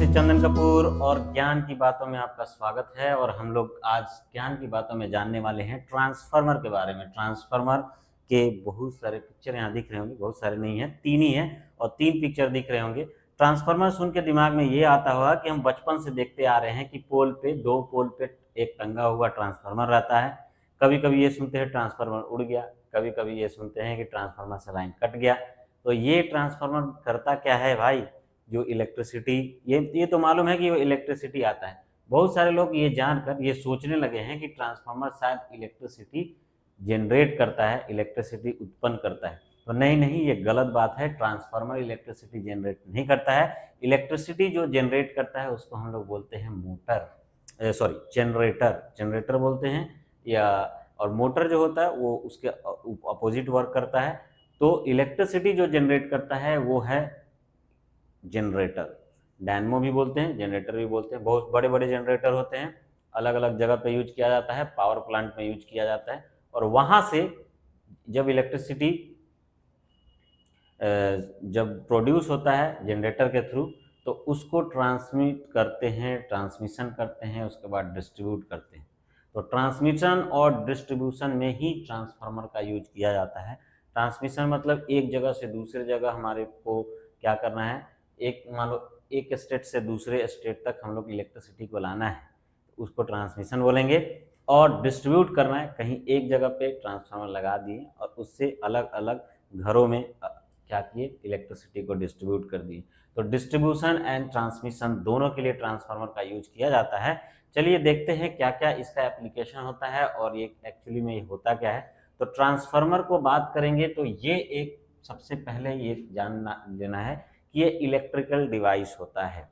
चंदन कपूर और ज्ञान की बातों में आपका स्वागत है। और हम लोग आज ज्ञान की बातों में जानने वाले हैं ट्रांसफार्मर के बारे में। ट्रांसफार्मर के बहुत सारे पिक्चर यहाँ दिख रहे होंगे, बहुत सारे नहीं है, 3 ही है और 3 पिक्चर दिख रहे होंगे। ट्रांसफार्मर सुन के दिमाग में ये आता होगा कि हम बचपन से देखते आ रहे हैं कि पोल पे, 2 पोल पे एक टंगा हुआ ट्रांसफार्मर रहता है। कभी कभी ये सुनते हैं ट्रांसफार्मर उड़ गया, कभी कभी ये सुनते हैं कि ट्रांसफार्मर से लाइन कट गया। तो ये ट्रांसफार्मर करता क्या है भाई? जो इलेक्ट्रिसिटी, ये तो मालूम है कि वो इलेक्ट्रिसिटी आता है। बहुत सारे लोग ये जानकर ये सोचने लगे हैं कि ट्रांसफार्मर शायद इलेक्ट्रिसिटी जनरेट करता है, इलेक्ट्रिसिटी उत्पन्न करता है। तो नहीं नहीं, ये गलत बात है। ट्रांसफार्मर इलेक्ट्रिसिटी जनरेट नहीं करता है। इलेक्ट्रिसिटी जो जनरेट करता है उसको हम लोग बोलते हैं मोटर, सॉरी जनरेटर, जनरेटर बोलते हैं। या और मोटर जो होता है वो उसके अपोजिट वर्क करता है। तो इलेक्ट्रिसिटी जो जनरेट करता है वो है जनरेटर। डायनमो भी बोलते हैं, जनरेटर भी बोलते हैं। बहुत बड़े बड़े जनरेटर होते हैं, अलग अलग जगह पे यूज किया जाता है, पावर प्लांट में यूज किया जाता है। और वहां से जब इलेक्ट्रिसिटी जब प्रोड्यूस होता है जनरेटर के थ्रू, तो उसको ट्रांसमिट करते हैं, ट्रांसमिशन करते हैं, उसके बाद डिस्ट्रीब्यूट करते हैं। तो ट्रांसमिशन और डिस्ट्रीब्यूशन में ही ट्रांसफार्मर का यूज किया जाता है। ट्रांसमिशन मतलब एक जगह से दूसरे जगह हमारे को क्या करना है, एक मान लो एक स्टेट से दूसरे स्टेट तक हम लोग इलेक्ट्रिसिटी को लाना है, तो उसको ट्रांसमिशन बोलेंगे। और डिस्ट्रीब्यूट करना है, कहीं एक जगह पे ट्रांसफार्मर लगा दिए और उससे अलग अलग घरों में क्या किए, इलेक्ट्रिसिटी को डिस्ट्रीब्यूट कर दिए। तो डिस्ट्रीब्यूशन एंड ट्रांसमिशन दोनों के लिए ट्रांसफार्मर का यूज किया जाता है। चलिए देखते हैं क्या क्या इसका एप्लीकेशन होता है और ये एक्चुअली में होता क्या है। तो ट्रांसफार्मर को बात करेंगे तो ये एक, सबसे पहले ये जानना लेना है कि ये इलेक्ट्रिकल डिवाइस होता है।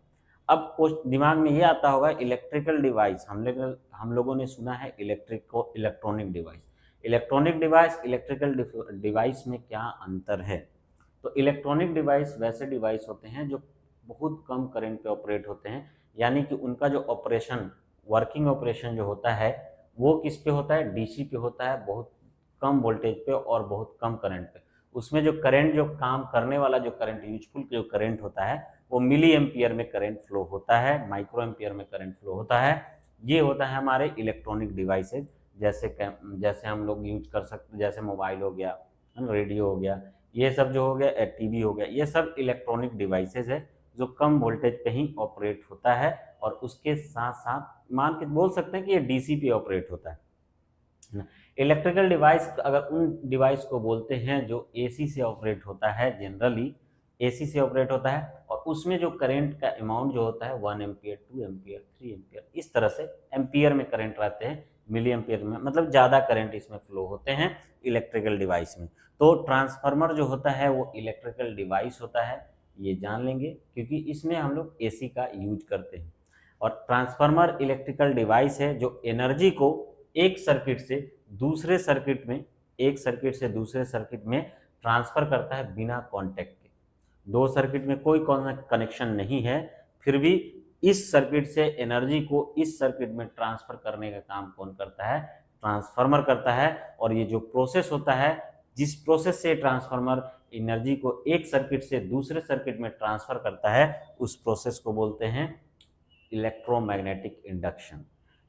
अब कुछ दिमाग में ये आता होगा, इलेक्ट्रिकल डिवाइस, हम लोगों ने सुना है electronic device. Electronic device, electrical device में क्या अंतर है? तो इलेक्ट्रॉनिक डिवाइस वैसे डिवाइस होते हैं जो बहुत कम करंट पे ऑपरेट होते हैं, यानी कि उनका जो ऑपरेशन, वर्किंग ऑपरेशन जो होता है वो किस पे होता है, डीसी पे होता है, बहुत कम वोल्टेज पे और बहुत कम करंट पे। उसमें जो करंट, जो काम करने वाला जो करंट, यूजफुल जो करंट होता है वो मिली एम्पियर में करंट फ्लो होता है, माइक्रो एम्पियर में करंट फ्लो होता है। ये होता है हमारे इलेक्ट्रॉनिक डिवाइसेज। जैसे हम लोग यूज कर सकते, जैसे मोबाइल हो गया, रेडियो हो गया, ये सब जो हो गया, टीवी हो गया, ये सब इलेक्ट्रॉनिक डिवाइसेज है जो कम वोल्टेज पे ही ऑपरेट होता है। और उसके साथ साथ मान के बोल सकते हैं कि ये डीसी पे ऑपरेट होता है ना। इलेक्ट्रिकल डिवाइस अगर उन डिवाइस को बोलते हैं जो एसी से ऑपरेट होता है, जनरली एसी से ऑपरेट होता है, और उसमें जो करंट का अमाउंट जो होता है 1 एम्पियर, 2 एम्पियर, 3 एम्पियर, इस तरह से एम्पियर में करंट रहते हैं, मिली एम्पियर में, मतलब ज़्यादा करंट इसमें फ्लो होते हैं इलेक्ट्रिकल डिवाइस में। तो ट्रांसफार्मर जो होता है वो इलेक्ट्रिकल डिवाइस होता है, ये जान लेंगे, क्योंकि इसमें हम लोग एसी का यूज करते हैं। और ट्रांसफार्मर इलेक्ट्रिकल डिवाइस है जो एनर्जी को एक सर्किट से दूसरे सर्किट में, एक सर्किट से दूसरे सर्किट में ट्रांसफर करता है बिना कांटेक्ट के। 2 सर्किट में कोई कनेक्शन नहीं है, फिर भी इस सर्किट से एनर्जी को इस सर्किट में ट्रांसफर करने का काम कौन करता है? ट्रांसफार्मर करता है। और ये जो प्रोसेस होता है, जिस प्रोसेस से ट्रांसफार्मर एनर्जी को एक सर्किट से दूसरे सर्किट में ट्रांसफर करता है, उस प्रोसेस को बोलते हैं इलेक्ट्रोमैग्नेटिक इंडक्शन।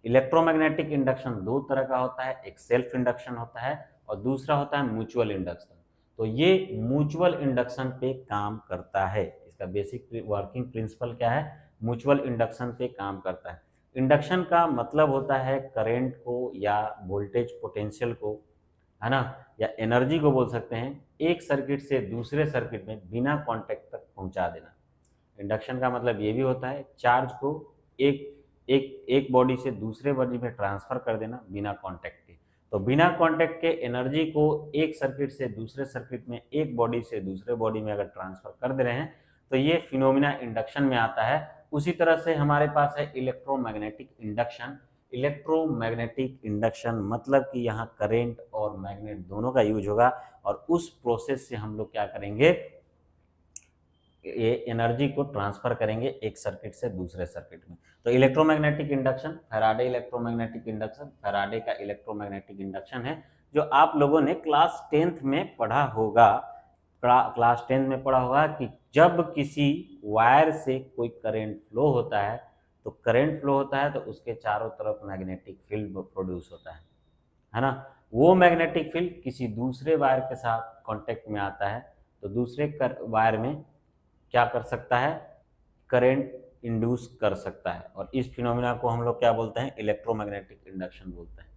इलेक्ट्रोमैग्नेटिक इंडक्शन 2 तरह का होता है, एक सेल्फ इंडक्शन होता है और दूसरा होता है म्यूचुअल इंडक्शन। तो ये म्यूचुअल इंडक्शन पे काम करता है। इसका बेसिक वर्किंग प्रिंसिपल क्या है? म्यूचुअल इंडक्शन पे काम करता है। इंडक्शन का मतलब होता है करंट को या वोल्टेज पोटेंशियल को, है ना, या एनर्जी को बोल सकते हैं, एक सर्किट से दूसरे सर्किट में बिना कांटेक्ट तक पहुंचा देना। इंडक्शन का मतलब ये भी होता है चार्ज को एक एक एक बॉडी से दूसरे बॉडी में ट्रांसफर कर देना बिना कांटेक्ट के। तो बिना कांटेक्ट के एनर्जी को एक सर्किट से दूसरे सर्किट में, एक बॉडी से दूसरे बॉडी में अगर ट्रांसफर कर दे रहे हैं, तो ये फिनोमिना इंडक्शन में आता है। उसी तरह से हमारे पास है इलेक्ट्रोमैग्नेटिक इंडक्शन। इलेक्ट्रोमैग्नेटिक इंडक्शन मतलब कि यहाँ करेंट और मैग्नेट दोनों का यूज होगा, और उस प्रोसेस से हम लोग क्या करेंगे, ये एनर्जी को ट्रांसफर करेंगे एक सर्किट से दूसरे सर्किट में। तो electromagnetic induction, Faraday electromagnetic induction, Faraday का इलेक्ट्रोमैग्नेटिक इंडक्शन है जो आप लोगों ने क्लास 10th में पढ़ा होगा। क्लास 10 में पढ़ा होगा कि जब किसी वायर से कोई करंट फ्लो होता है तो करंट फ्लो होता है तो उसके चारों तरफ मैग्नेटिक फील्ड प्रोड्यूस होता है ना। वो मैग्नेटिक फील्ड किसी दूसरे वायर के साथ कांटेक्ट में आता है तो दूसरे वायर में क्या कर सकता है, करंट इंड्यूस कर सकता है, और इस फिनोमिना को हम लोग क्या बोलते हैं, इलेक्ट्रोमैग्नेटिक इंडक्शन बोलते हैं।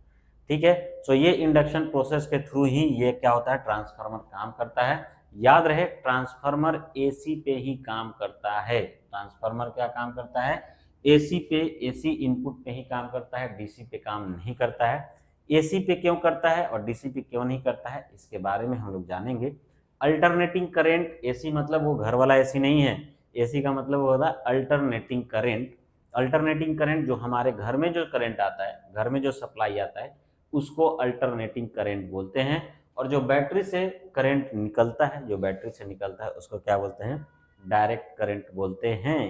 ठीक है, सो ये इंडक्शन प्रोसेस के थ्रू ही ये क्या होता है, ट्रांसफार्मर काम करता है। याद रहे ट्रांसफार्मर एसी पे ही काम करता है। ट्रांसफार्मर क्या काम करता है, एसी पे, एसी इनपुट पे ही काम करता है, डीसी पे काम नहीं करता है। एसी पे क्यों करता है और डीसी पे क्यों नहीं करता है, इसके बारे में हम लोग जानेंगे। अल्टरनेटिंग करंट, एसी मतलब वो घर वाला एसी नहीं है, एसी का मतलब होता है अल्टरनेटिंग करंट। अल्टरनेटिंग करंट जो हमारे घर में जो करंट आता है, घर में जो सप्लाई आता है, उसको अल्टरनेटिंग करंट बोलते हैं। और जो बैटरी से करंट निकलता है, जो बैटरी से निकलता है उसको क्या बोलते हैं, डायरेक्ट करंट बोलते हैं।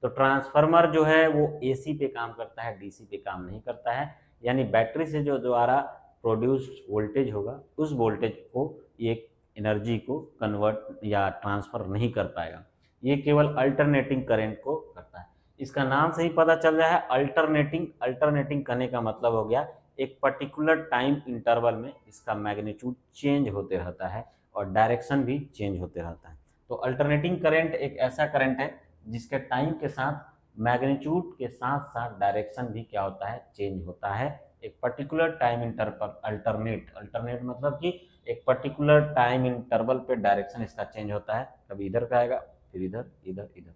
तो ट्रांसफार्मर जो है वो एसी पे काम करता है, डीसी पे काम नहीं करता है। यानी बैटरी से जो द्वारा प्रोड्यूस्ड वोल्टेज होगा उस वोल्टेज को, एक एनर्जी को कन्वर्ट या ट्रांसफर नहीं कर पाएगा, ये केवल अल्टरनेटिंग करंट को करता है। इसका नाम से ही पता चल रहा है अल्टरनेटिंग। अल्टरनेटिंग करने का मतलब हो गया एक पर्टिकुलर टाइम इंटरवल में इसका मैग्नीट्यूड चेंज होते रहता है और डायरेक्शन भी चेंज होते रहता है। तो अल्टरनेटिंग करंट एक ऐसा करंट है जिसके टाइम के साथ मैग्नीट्यूड के साथ साथ डायरेक्शन भी क्या होता है, चेंज होता है। एक particular time interval, alternate, alternate मतलब कि एक पर्टिकुलर टाइम इंटरवल पे डायरेक्शन इसका चेंज होता है, कभी इधर का आएगा फिर इधर, इधर, इधर।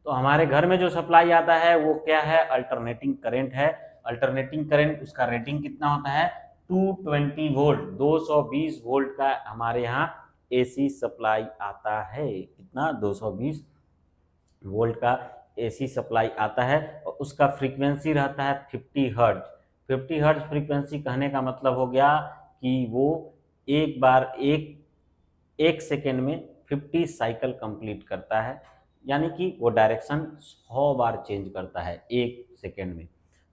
तो हमारे घर में जो सप्लाई आता है वो क्या है, अल्टरनेटिंग करंट है। अल्टरनेटिंग करंट, उसका रेटिंग कितना होता है, 220 वोल्ट, 220 वोल्ट का हमारे यहाँ एसी सप्लाई आता है। कितना, 220 वोल्ट का एसी सप्लाई आता है और उसका फ्रीक्वेंसी रहता है 50 हर्ट्ज। 50 हर्ट्ज फ्रीक्वेंसी कहने का मतलब हो गया कि वो एक बार एक सेकेंड में 50 साइकिल कंप्लीट करता है, यानी कि वो डायरेक्शन 100 बार चेंज करता है एक सेकेंड में।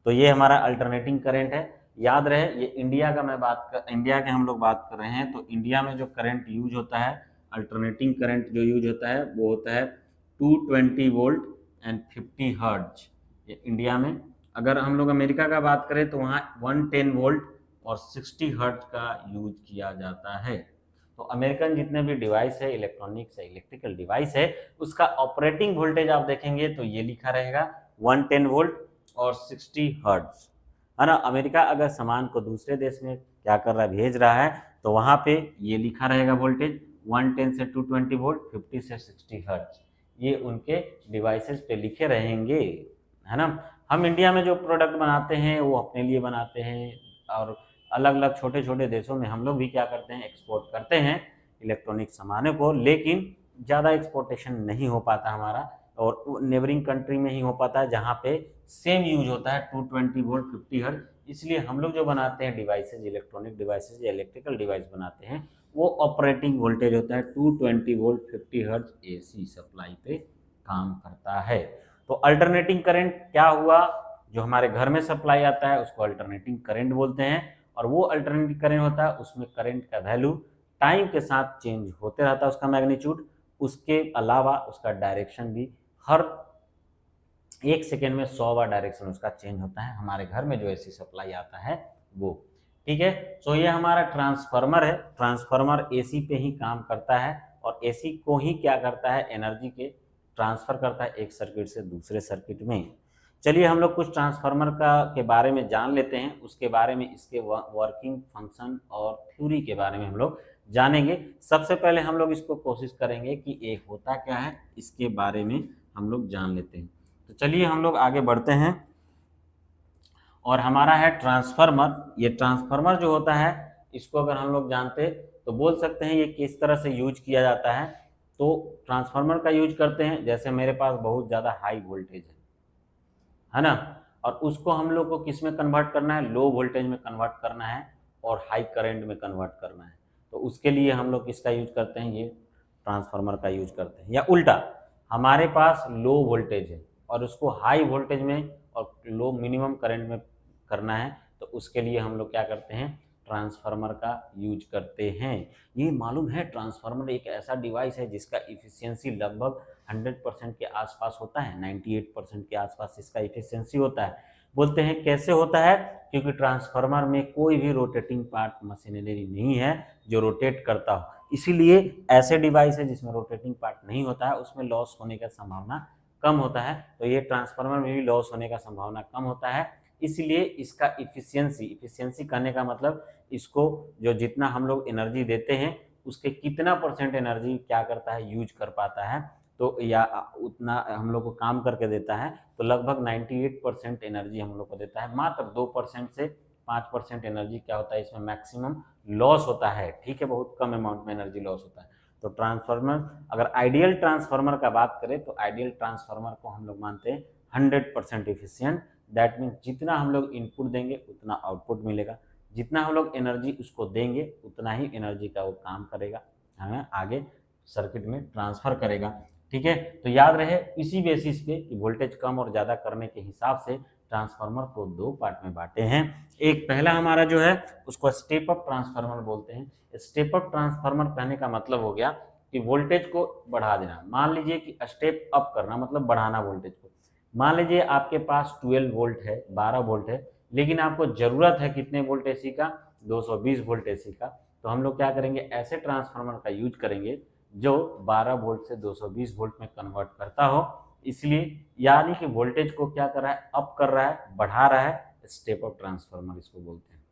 तो ये हमारा अल्टरनेटिंग करंट है। याद रहे ये इंडिया का इंडिया के हम लोग बात कर रहे हैं, तो इंडिया में जो करंट यूज होता है, अल्टरनेटिंग करंट जो यूज होता है वो होता है 220 वोल्ट एंड 50 हर्ट्ज, ये इंडिया में। अगर हम लोग अमेरिका का बात करें तो वहाँ 110 वोल्ट और 60 हर्ट्ज का यूज किया जाता है। तो अमेरिकन जितने भी डिवाइस है, इलेक्ट्रॉनिक्स है, इलेक्ट्रिकल डिवाइस है, उसका ऑपरेटिंग वोल्टेज आप देखेंगे तो ये लिखा रहेगा 110 वोल्ट और 60 हर्ट्ज, है ना। अमेरिका अगर सामान को दूसरे देश में क्या कर रहा है, भेज रहा है, तो वहाँ पे ये लिखा रहेगा वोल्टेज 110 से 220 वोल्ट, 50 से 60 हर्ट्ज, ये उनके डिवाइसेस पे लिखे रहेंगे, है ना। हम इंडिया में जो प्रोडक्ट बनाते हैं वो अपने लिए बनाते हैं, और अलग अलग छोटे छोटे देशों में हम लोग भी क्या करते हैं, एक्सपोर्ट करते हैं इलेक्ट्रॉनिक सामानों को, लेकिन ज़्यादा एक्सपोर्टेशन नहीं हो पाता हमारा, और नेबरिंग कंट्री में ही हो पाता है जहाँ पे सेम यूज होता है 220 वोल्ट 50 हर्ट्ज। इसलिए हम लोग जो बनाते हैं डिवाइसेज, इलेक्ट्रॉनिक डिवाइसेज या इलेक्ट्रिकल डिवाइस बनाते हैं, वो ऑपरेटिंग वोल्टेज होता है 220 वोल्ट 50 हर्ट्ज एसी सप्लाई पे काम करता है। तो अल्टरनेटिंग करंट क्या हुआ, जो हमारे घर में सप्लाई आता है उसको अल्टरनेटिंग करंट बोलते हैं, और वो अल्टरनेटिंग करंट होता है उसमें करंट का वैल्यू टाइम के साथ चेंज होते रहता है, उसका मैग्नीट्यूड, उसके अलावा उसका डायरेक्शन भी हर एक सेकेंड में 100 बार डायरेक्शन उसका चेंज होता है। हमारे घर में जो एसी सप्लाई आता है वो, ठीक है। तो ये हमारा ट्रांसफार्मर है। ट्रांसफार्मर एसी पे ही काम करता है और एसी को ही क्या करता है, एनर्जी के ट्रांसफर करता है एक सर्किट से दूसरे सर्किट में। चलिए हम लोग कुछ ट्रांसफार्मर का के बारे में जान लेते हैं, उसके बारे में, इसके वर्किंग, फंक्शन और थ्योरी के बारे में हम लोग जानेंगे। सबसे पहले हम लोग इसको कोशिश करेंगे कि एक होता क्या है इसके बारे में हम लोग जान लेते हैं। तो चलिए हम लोग आगे बढ़ते हैं, और हमारा है ट्रांसफार्मर। ये ट्रांसफार्मर जो होता है इसको अगर हम लोग जानते तो बोल सकते हैं ये किस तरह से यूज किया जाता है। तो ट्रांसफार्मर का यूज करते हैं, जैसे मेरे पास बहुत ज़्यादा हाई वोल्टेज है ना, और उसको हम लोग को किस में कन्वर्ट करना है, लो वोल्टेज में कन्वर्ट करना है और हाई करंट में कन्वर्ट करना है। तो उसके लिए हम लोग किसका यूज करते हैं, ये ट्रांसफार्मर का यूज करते हैं। या उल्टा, हमारे पास लो वोल्टेज है और उसको हाई वोल्टेज में और लो मिनिमम करंट में करना है, तो उसके लिए हम लोग क्या करते हैं, ट्रांसफार्मर का यूज करते हैं। ये मालूम है ट्रांसफार्मर एक ऐसा डिवाइस है जिसका इफिशियंसी लगभग 100% के आसपास होता है, 98% के आसपास इसका इफिशियंसी होता है। बोलते हैं कैसे होता है, क्योंकि ट्रांसफार्मर में कोई भी रोटेटिंग पार्ट मशीनरी नहीं है जो रोटेट करता हो, इसीलिए ऐसे डिवाइस है जिसमें रोटेटिंग पार्ट नहीं होता है उसमें लॉस होने का संभावना कम होता है। तो ये ट्रांसफार्मर में भी लॉस होने का संभावना कम होता है, इसलिए इसका इफिशियंसी कहने का मतलब इसको जो जितना हम लोग एनर्जी देते हैं उसके कितना परसेंट एनर्जी क्या करता है यूज कर पाता है, तो या उतना हम लोग को काम करके देता है। तो लगभग 98% एनर्जी हम लोग को देता है, मात्र 2% से 5% एनर्जी क्या होता है इसमें मैक्सिमम लॉस होता है। ठीक है, बहुत कम अमाउंट में एनर्जी लॉस होता है। तो ट्रांसफार्मर, अगर आइडियल ट्रांसफार्मर का बात करें तो आइडियल ट्रांसफार्मर को हम लोग मानते हैं 100% एफिशिएंट। दैट मीन्स जितना हम लोग इनपुट देंगे उतना आउटपुट मिलेगा, जितना हम लोग एनर्जी उसको देंगे उतना ही एनर्जी का वो काम करेगा, हमें आगे सर्किट में ट्रांसफर करेगा। ठीक है, तो याद रहे इसी बेसिस पे कि वोल्टेज कम और ज़्यादा करने के हिसाब से ट्रांसफार्मर को दो पार्ट में बांटे हैं। एक पहला हमारा जो है उसको स्टेप अप ट्रांसफार्मर बोलते हैं। स्टेप अप ट्रांसफार्मर कहने का मतलब हो गया कि वोल्टेज को बढ़ा देना। मान लीजिए कि स्टेप अप करना मतलब बढ़ाना वोल्टेज को। मान लीजिए आपके पास 12 वोल्ट है, 12 वोल्ट है, लेकिन आपको जरूरत है कितने वोल्ट एसी का, 220 वोल्ट एसी का। तो हम लोग क्या करेंगे, ऐसे ट्रांसफार्मर का यूज करेंगे जो 12 वोल्ट से 220 वोल्ट में कन्वर्ट करता हो। इसलिए यानी कि वोल्टेज को क्या कर रहा है, अप कर रहा है, बढ़ा रहा है, स्टेप अप ट्रांसफार्मर इसको बोलते हैं।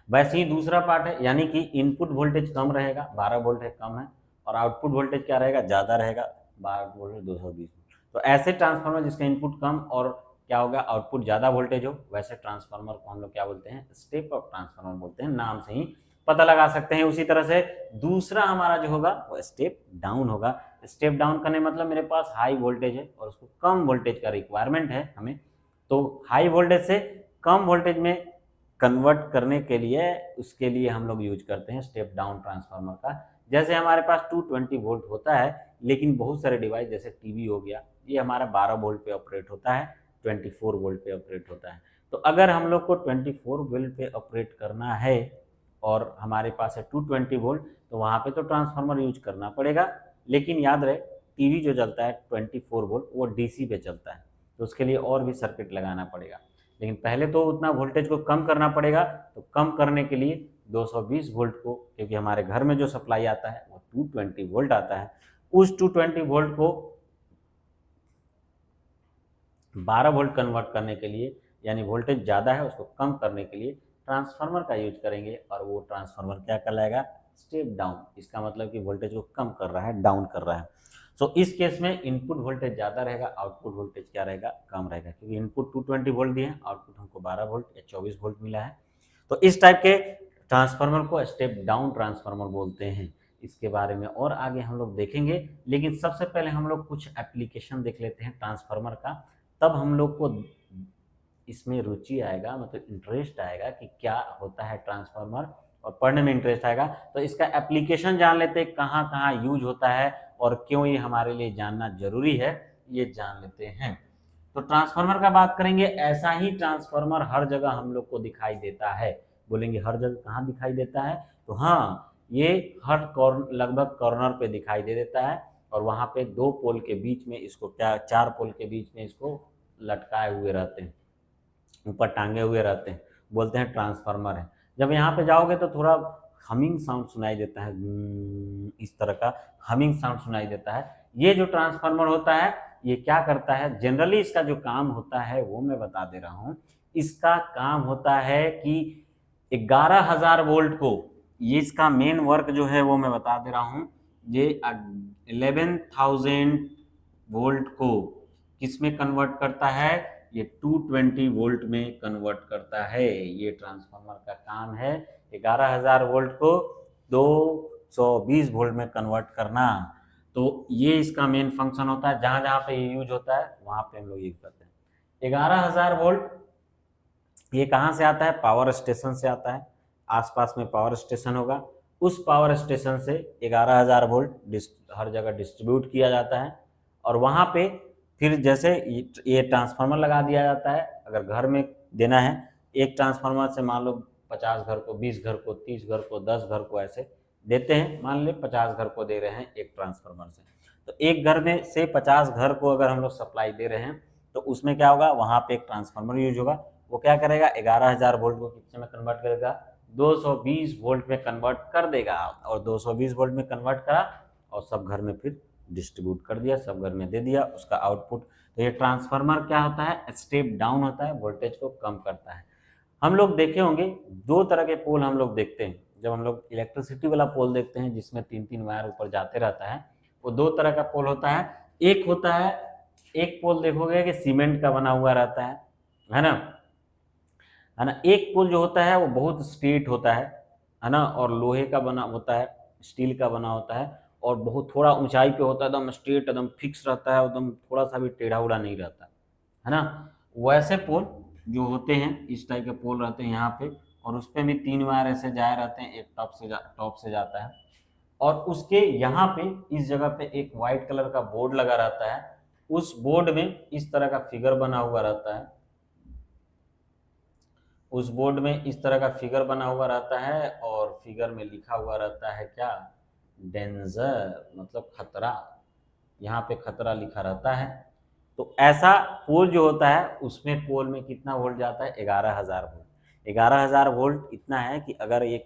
वैसे ही दूसरा पार्ट है, यानी कि इनपुट वोल्टेज कम रहेगा, 12 वोल्ट है कम है, और आउटपुट वोल्टेज क्या रहेगा, ज़्यादा रहेगा, 12 वोल्ट 220 वोल्ट। तो ऐसे ट्रांसफार्मर जिसका इनपुट कम और क्या होगा आउटपुट ज़्यादा वोल्टेज हो, वैसे ट्रांसफार्मर को हम लोग क्या बोलते हैं, स्टेप अप ट्रांसफार्मर बोलते हैं। नाम से ही पता लगा सकते हैं। उसी तरह से दूसरा हमारा जो होगा वो स्टेप डाउन होगा। स्टेप डाउन करने मतलब मेरे पास हाई वोल्टेज है और उसको कम वोल्टेज का रिक्वायरमेंट है हमें, तो हाई वोल्टेज से कम वोल्टेज में कन्वर्ट करने के लिए उसके लिए हम लोग यूज करते हैं स्टेप डाउन ट्रांसफार्मर का। जैसे हमारे पास 220 वोल्ट होता है, लेकिन बहुत सारे डिवाइस जैसे टीवी हो गया, ये हमारा 12 वोल्ट पे ऑपरेट होता है, 24 वोल्ट पे ऑपरेट होता है। तो अगर हम लोग को 24 वोल्ट पे ऑपरेट करना है और हमारे पास है 220 वोल्ट, तो वहाँ पे तो ट्रांसफार्मर यूज करना पड़ेगा। लेकिन याद रहे टीवी जो चलता है 24 वोल्ट वो डीसी पे चलता है, तो उसके लिए और भी सर्किट लगाना पड़ेगा। लेकिन पहले तो उतना वोल्टेज को कम करना पड़ेगा, तो कम करने के लिए 220 वोल्ट को, क्योंकि हमारे घर में जो सप्लाई आता है वो 220 वोल्ट आता है, उस 220 वोल्ट को 12 वोल्ट कन्वर्ट करने के लिए, यानी वोल्टेज ज़्यादा है उसको कम करने के लिए ट्रांसफार्मर का यूज करेंगे, और वो ट्रांसफार्मर क्या कहलाएगा, स्टेप डाउन। इसका मतलब कि वोल्टेज को कम कर रहा है, डाउन कर रहा है। सो इस केस में इनपुट वोल्टेज ज़्यादा रहेगा, आउटपुट वोल्टेज क्या रहेगा, कम रहेगा, क्योंकि इनपुट 220 वोल्ट दिए हैं, आउटपुट हमको 12 वोल्ट या 24 वोल्ट मिला है। तो इस टाइप के ट्रांसफार्मर को स्टेप डाउन ट्रांसफार्मर बोलते हैं। इसके बारे में और आगे हम लोग देखेंगे, लेकिन सबसे पहले हम लोग कुछ एप्लीकेशन देख लेते हैं ट्रांसफार्मर का, तब हम लोग को इसमें रुचि आएगा, मतलब इंटरेस्ट आएगा कि क्या होता है ट्रांसफार्मर, और पढ़ने में इंटरेस्ट आएगा। तो इसका एप्लीकेशन जान लेते हैं, कहाँ कहाँ यूज होता है और क्यों ये हमारे लिए जानना जरूरी है, ये जान लेते हैं। तो ट्रांसफार्मर का बात करेंगे, ऐसा ही ट्रांसफार्मर हर जगह हम लोग को दिखाई देता है। बोलेंगे हर जगह कहाँ दिखाई देता है, तो हाँ, ये हर कॉर्नर, लगभग कॉर्नर पे दिखाई दे देता है, और वहाँ पे 2 पोल के बीच में इसको, क्या 4 पोल के बीच में इसको लटकाए हुए रहते हैं, ऊपर टांगे हुए रहते हैं, बोलते हैं ट्रांसफार्मर है। जब यहाँ पे जाओगे तो थोड़ा हमिंग साउंड सुनाई देता है, इस तरह का हमिंग साउंड सुनाई देता है। ये जो ट्रांसफार्मर होता है ये क्या करता है, जनरली इसका जो काम होता है वो मैं बता दे रहा हूँ। इसका काम होता है कि 11,000 वोल्ट को, ये इसका मेन वर्क जो है वो मैं बता दे रहा हूँ, ये 11,000 वोल्ट को किस में कन्वर्ट करता है, ये 220 वोल्ट में कन्वर्ट करता है। ये ट्रांसफार्मर का काम है 11,000 वोल्ट को 220 वोल्ट में कन्वर्ट करना। तो ये इसका मेन फंक्शन होता है, जहां जहां पे ये यूज होता है वहां पे हम लोग यूज करते हैं। 11,000 वोल्ट ये कहाँ से आता है, पावर स्टेशन से आता है। आसपास में पावर स्टेशन होगा, उस पावर स्टेशन से 11,000 वोल्ट हर जगह डिस्ट्रीब्यूट किया जाता है, और वहाँ पे फिर जैसे ये ट्रांसफार्मर लगा दिया जाता है। अगर घर में देना है, एक ट्रांसफार्मर से मान लो 50 घर को, 20 घर को, 30 घर को, 10 घर को ऐसे देते हैं। मान ले 50 घर को दे रहे हैं एक ट्रांसफार्मर से, तो एक घर में से 50 घर को अगर हम लोग सप्लाई दे रहे हैं तो उसमें क्या होगा, वहां पे एक ट्रांसफार्मर यूज होगा। वो क्या करेगा, 11,000 वोल्ट को कितने में कन्वर्ट करेगा, 220 वोल्ट में कन्वर्ट कर देगा। और 220 वोल्ट में कन्वर्ट करा और सब घर में फिर डिस्ट्रीब्यूट कर दिया, सब घर में दे दिया उसका आउटपुट। तो ये ट्रांसफार्मर क्या होता है, स्टेप डाउन होता है, वोल्टेज को कम करता है। हम लोग देखे होंगे दो तरह के पोल हम लोग देखते हैं। जब हम लोग इलेक्ट्रिसिटी वाला पोल देखते हैं जिसमें 3-3 वायर ऊपर जाते रहता है, वो दो तरह का पोल होता है। एक होता है, एक पोल देखोगे कि सीमेंट का बना हुआ रहता है ना, है ना। एक पोल जो होता है वो बहुत स्ट्रेट होता है ना, और लोहे का बना होता है, स्टील का बना होता है, और बहुत थोड़ा ऊंचाई पे होता है, एकदम स्ट्रेट, एकदम फिक्स रहता है, एकदम थोड़ा सा भी टेढ़ा उड़ा नहीं रहता है ना। वैसे पोल जो होते हैं, इस टाइप के पोल रहते हैं यहाँ पे, और उस पर भी 3 वायर ऐसे जाए रहते हैं, एक टॉप से जाता है, और उसके यहाँ पे इस जगह पे एक व्हाइट कलर का बोर्ड लगा रहता है। उस बोर्ड में इस तरह का फिगर बना हुआ रहता है, उस बोर्ड में इस तरह का फिगर बना हुआ रहता है, और फिगर में लिखा हुआ रहता है क्या, डेंजर, मतलब खतरा। यहाँ पे खतरा लिखा रहता है। तो ऐसा पोल जो होता है उसमें पोल में कितना वोल्ट जाता है, 11,000 वोल्ट। 11,000 वोल्ट इतना है कि अगर ये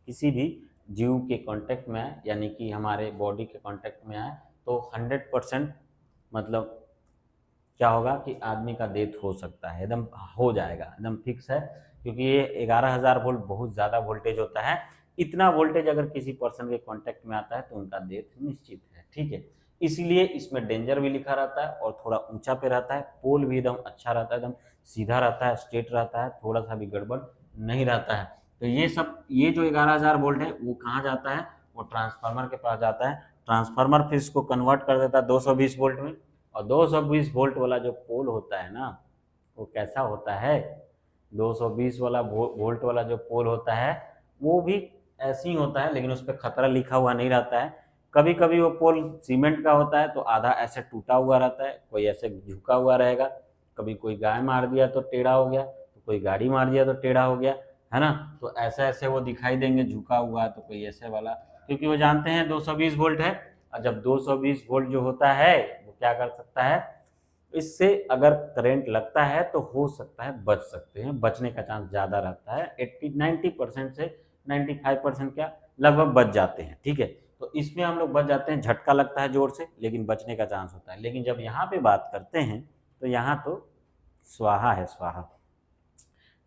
किसी भी जीव के कांटेक्ट में आए, यानी कि हमारे बॉडी के कांटेक्ट में आए, तो 100% मतलब क्या होगा कि आदमी का डेथ हो सकता है, एकदम हो जाएगा, एकदम फिक्स है। क्योंकि ये 11,000 वोल्ट बहुत ज़्यादा वोल्टेज होता है। इतना वोल्टेज अगर किसी पर्सन के कांटेक्ट में आता है तो उनका डेथ निश्चित है, ठीक है। इसलिए इसमें डेंजर भी लिखा रहता है, और थोड़ा ऊंचा पे रहता है। पोल भी एकदम अच्छा रहता है, एकदम सीधा रहता है, स्ट्रेट रहता है, थोड़ा सा भी गड़बड़ नहीं रहता है। तो ये सब, ये जो 11,000 वोल्ट है वो कहाँ जाता है, वो ट्रांसफार्मर के पास जाता है। ट्रांसफार्मर फिर इसको कन्वर्ट कर देता है 220 वोल्ट में। और 220 वोल्ट वाला जो पोल होता है ना, वो कैसा होता है, 220 वाला वोल्ट वाला जो पोल होता है वो भी ऐसे ही होता है, लेकिन उस पर खतरा लिखा हुआ नहीं रहता है। कभी कभी वो पोल सीमेंट का होता है तो आधा ऐसे टूटा हुआ रहता है, कोई ऐसे झुका हुआ रहेगा। कभी कोई गाय मार दिया तो टेढ़ा हो गया, तो कोई गाड़ी मार दिया तो टेढ़ा हो गया, है ना। तो ऐसे ऐसे वो दिखाई देंगे, झुका हुआ तो कोई ऐसे वाला, क्योंकि वो जानते हैं 220 वोल्ट है। और जब 220 वोल्ट जो होता है वो क्या कर सकता है, इससे अगर करंट लगता है तो हो सकता है बच सकते हैं, बचने का चांस ज़्यादा रहता है। 90% से 95% क्या, लगभग बच जाते हैं, ठीक है। तो इसमें हम लोग बच जाते हैं, झटका लगता है जोर से लेकिन बचने का चांस होता है। लेकिन जब यहाँ पे बात करते हैं तो यहाँ तो स्वाहा है, स्वाहा,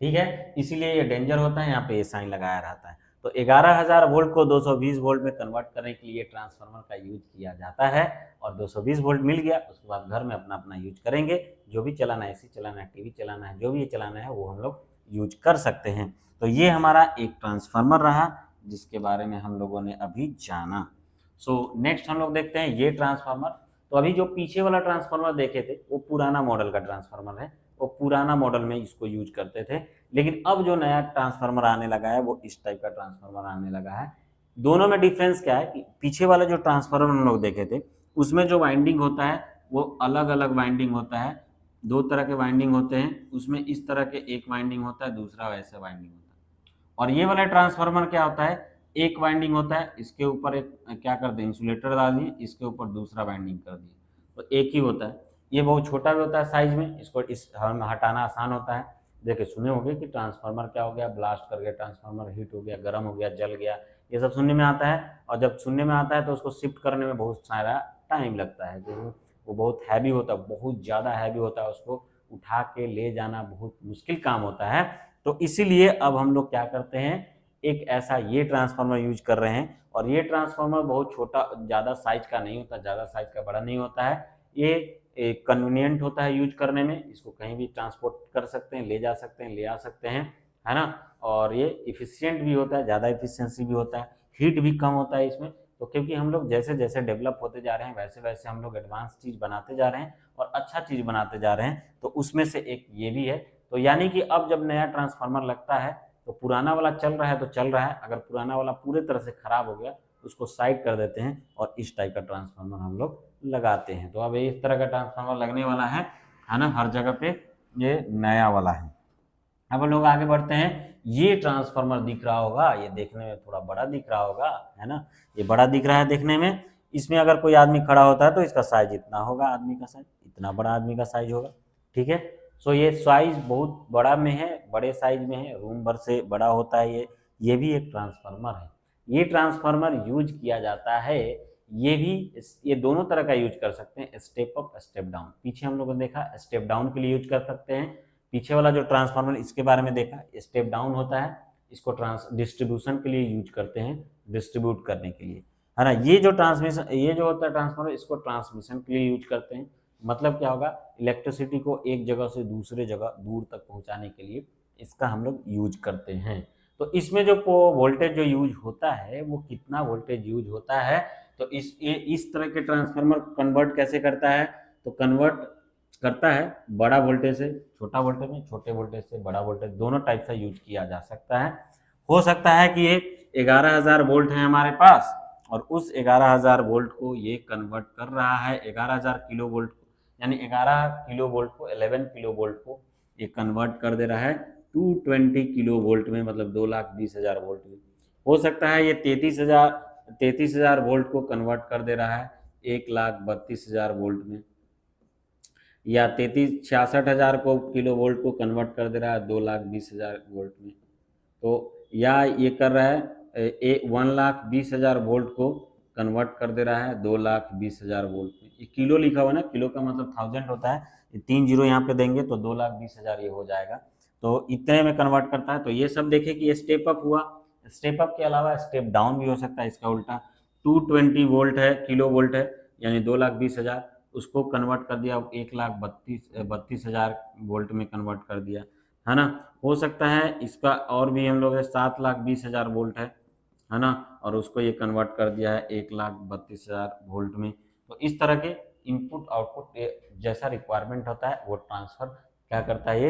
ठीक है। इसीलिए ये डेंजर होता है, यहाँ पे ये साइन लगाया रहता है। तो 11,000 वोल्ट को 220 वोल्ट में कन्वर्ट करने के लिए ट्रांसफार्मर का यूज किया जाता है। और 220 वोल्ट मिल गया, उसके बाद घर में अपना अपना यूज करेंगे, जो भी चलाना है, एसी चलाना है, टीवी चलाना है, जो भी चलाना है वो हम लोग यूज कर सकते हैं। तो ये हमारा एक ट्रांसफार्मर रहा जिसके बारे में हम लोगों ने अभी जाना। नेक्स्ट हम लोग देखते हैं ये ट्रांसफार्मर। तो अभी जो पीछे वाला ट्रांसफार्मर देखे थे वो पुराना मॉडल का ट्रांसफार्मर है, वो पुराना मॉडल में इसको यूज करते थे। लेकिन अब जो नया ट्रांसफार्मर आने लगा है वो इस टाइप का ट्रांसफार्मर आने लगा है। दोनों में डिफरेंस क्या है कि पीछे वाला जो ट्रांसफार्मर हम लोग देखे थे उसमें जो वाइंडिंग होता है वो अलग अलग वाइंडिंग होता है। दो तरह के वाइंडिंग होते हैं, उसमें इस तरह के एक वाइंडिंग होता है, दूसरा वैसे वाइंडिंग होता है। और ये वाला ट्रांसफार्मर क्या होता है, एक वाइंडिंग होता है, इसके ऊपर एक क्या कर दें, इंसुलेटर डाल दिए, इसके ऊपर दूसरा वाइंडिंग कर दिए, तो एक ही होता है। ये बहुत छोटा भी होता है साइज में, इसको इस हम हटाना आसान होता है। देखिए सुने होंगे कि ट्रांसफार्मर क्या हो गया, ब्लास्ट कर गया ट्रांसफार्मर, हीट हो गया, गर्म हो गया, जल गया, ये सब सुनने में आता है। और जब सुनने में आता है तो उसको शिफ्ट करने में बहुत सारा टाइम लगता है, जो वो बहुत हैवी होता है, बहुत ज़्यादा हैवी होता है, उसको उठा के ले जाना बहुत मुश्किल काम होता है। तो इसीलिए अब हम लोग क्या करते हैं, एक ऐसा ये ट्रांसफार्मर यूज कर रहे हैं। और ये ट्रांसफार्मर बहुत छोटा, ज़्यादा साइज का नहीं होता, ज़्यादा साइज का बड़ा नहीं होता है। ये एक कन्वीनियंट होता है यूज करने में, इसको कहीं भी ट्रांसपोर्ट कर सकते हैं, ले जा सकते हैं, ले आ सकते हैं, है ना। और ये इफिशियंट भी होता है, ज़्यादा इफिशियंसी भी होता है, हीट भी कम होता है इसमें। तो क्योंकि हम लोग जैसे जैसे डेवलप होते जा रहे हैं वैसे वैसे हम लोग एडवांस चीज़ बनाते जा रहे हैं और अच्छा चीज़ बनाते जा रहे हैं, तो उसमें से एक ये भी है। तो यानी कि अब जब नया ट्रांसफार्मर लगता है तो पुराना वाला चल रहा है तो चल रहा है, अगर पुराना वाला पूरे तरह से खराब हो गया उसको साइड कर देते हैं और इस टाइप का ट्रांसफार्मर हम लोग लगाते हैं। तो अब इस तरह का ट्रांसफार्मर लगने वाला है ना, हर जगह पे ये नया वाला है। अब हम लोग आगे बढ़ते हैं ये ट्रांसफार्मर दिख रहा होगा, ये देखने में थोड़ा बड़ा दिख रहा होगा, है ना, ये बड़ा दिख रहा है देखने में। इसमें अगर कोई आदमी खड़ा होता है तो इसका साइज इतना होगा, आदमी का साइज इतना बड़ा आदमी का साइज होगा, ठीक है। सो ये साइज बहुत बड़ा में है, बड़े साइज में है, रूम भर से बड़ा होता है ये भी एक ट्रांसफार्मर है। ये ट्रांसफार्मर यूज किया जाता है, ये भी ये दोनों तरह का यूज कर सकते हैं, स्टेप अप स्टेप डाउन। पीछे हम लोगों ने देखा स्टेप डाउन के लिए यूज कर सकते हैं, पीछे वाला जो ट्रांसफार्मर इसके बारे में देखा स्टेप डाउन होता है, इसको डिस्ट्रीब्यूशन के लिए यूज करते हैं, डिस्ट्रीब्यूट करने के लिए, है ना। ये जो ट्रांसमिशन, ये जो होता है ट्रांसफार्मर, इसको ट्रांसमिशन के लिए यूज करते हैं। मतलब क्या होगा, इलेक्ट्रिसिटी को एक जगह से दूसरे जगह दूर तक पहुंचाने के लिए इसका हम लोग यूज करते हैं। तो इसमें जो वोल्टेज जो यूज होता है वो कितना वोल्टेज यूज होता है, तो इस तरह के ट्रांसफार्मर कन्वर्ट कैसे करता है, तो कन्वर्ट करता है बड़ा वोल्टेज से छोटा वोल्टेज में, छोटे वोल्टेज से बड़ा वोल्टेज, दोनों टाइप से यूज किया जा सकता है। हो सकता है कि ये 11,000 वोल्ट है हमारे पास और उस 11,000 वोल्ट को ये कन्वर्ट कर रहा है 11,000 किलो वोल्ट को, यानी 11 किलो वोल्ट को 11 किलो वोल्ट को ये कन्वर्ट कर दे रहा है 220 किलो वोल्ट में, मतलब 2,20,000 वोल्ट में। हो सकता है ये 33,000 वोल्ट को कन्वर्ट कर दे रहा है 1,32,000 वोल्ट में, या 66,000 को किलो वोल्ट को कन्वर्ट कर दे रहा है 2,20,000 वोल्ट में। तो या ये कर रहा है 1,20,000 वोल्ट को कन्वर्ट कर दे रहा है 2,20,000 वोल्ट में। ये किलो लिखा हुआ है ना, किलो का मतलब 1000 होता है, ये 3 जीरो यहाँ पे देंगे तो 2,20,000 ये हो जाएगा, तो इतने में कन्वर्ट करता है। तो ये सब देखे कि ये स्टेप अप हुआ, स्टेप अप के अलावा स्टेप डाउन भी हो सकता है, इसका उल्टा 220 वोल्ट है, किलो वोल्ट है, यानी 2,20,000, उसको कन्वर्ट कर दिया 1,32,000 वोल्ट में कन्वर्ट कर दिया, है ना। हो सकता है इसका और भी हम लोग 7,20,000 वोल्ट है ना, और उसको ये कन्वर्ट कर दिया है 1,32,000 वोल्ट में। तो इस तरह के इनपुट आउटपुट जैसा रिक्वायरमेंट होता है वो ट्रांसफर क्या करता है ये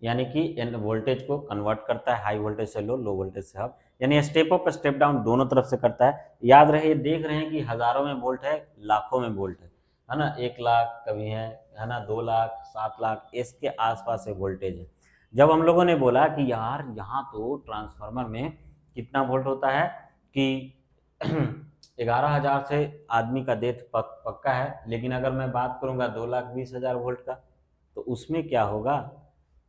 यानी कि वोल्टेज को कन्वर्ट करता है, हाई वोल्टेज से लो वोल्टेज से अप, यानी स्टेप अप स्टेप डाउन दोनों तरफ से करता है। याद रहे, देख रहे हैं कि हजारों में वोल्ट है, लाखों में वोल्ट है ना, 1,00,000 कभी है ना, 2,00,000, 7,00,000 इसके आसपास से वोल्टेज है। जब हम लोगों ने बोला कि यार यहाँ तो ट्रांसफार्मर में कितना वोल्ट होता है कि 11,000 से आदमी का डेथ पक्का है, लेकिन अगर मैं बात करूंगा 2,20,000 वोल्ट का, तो उसमें क्या होगा,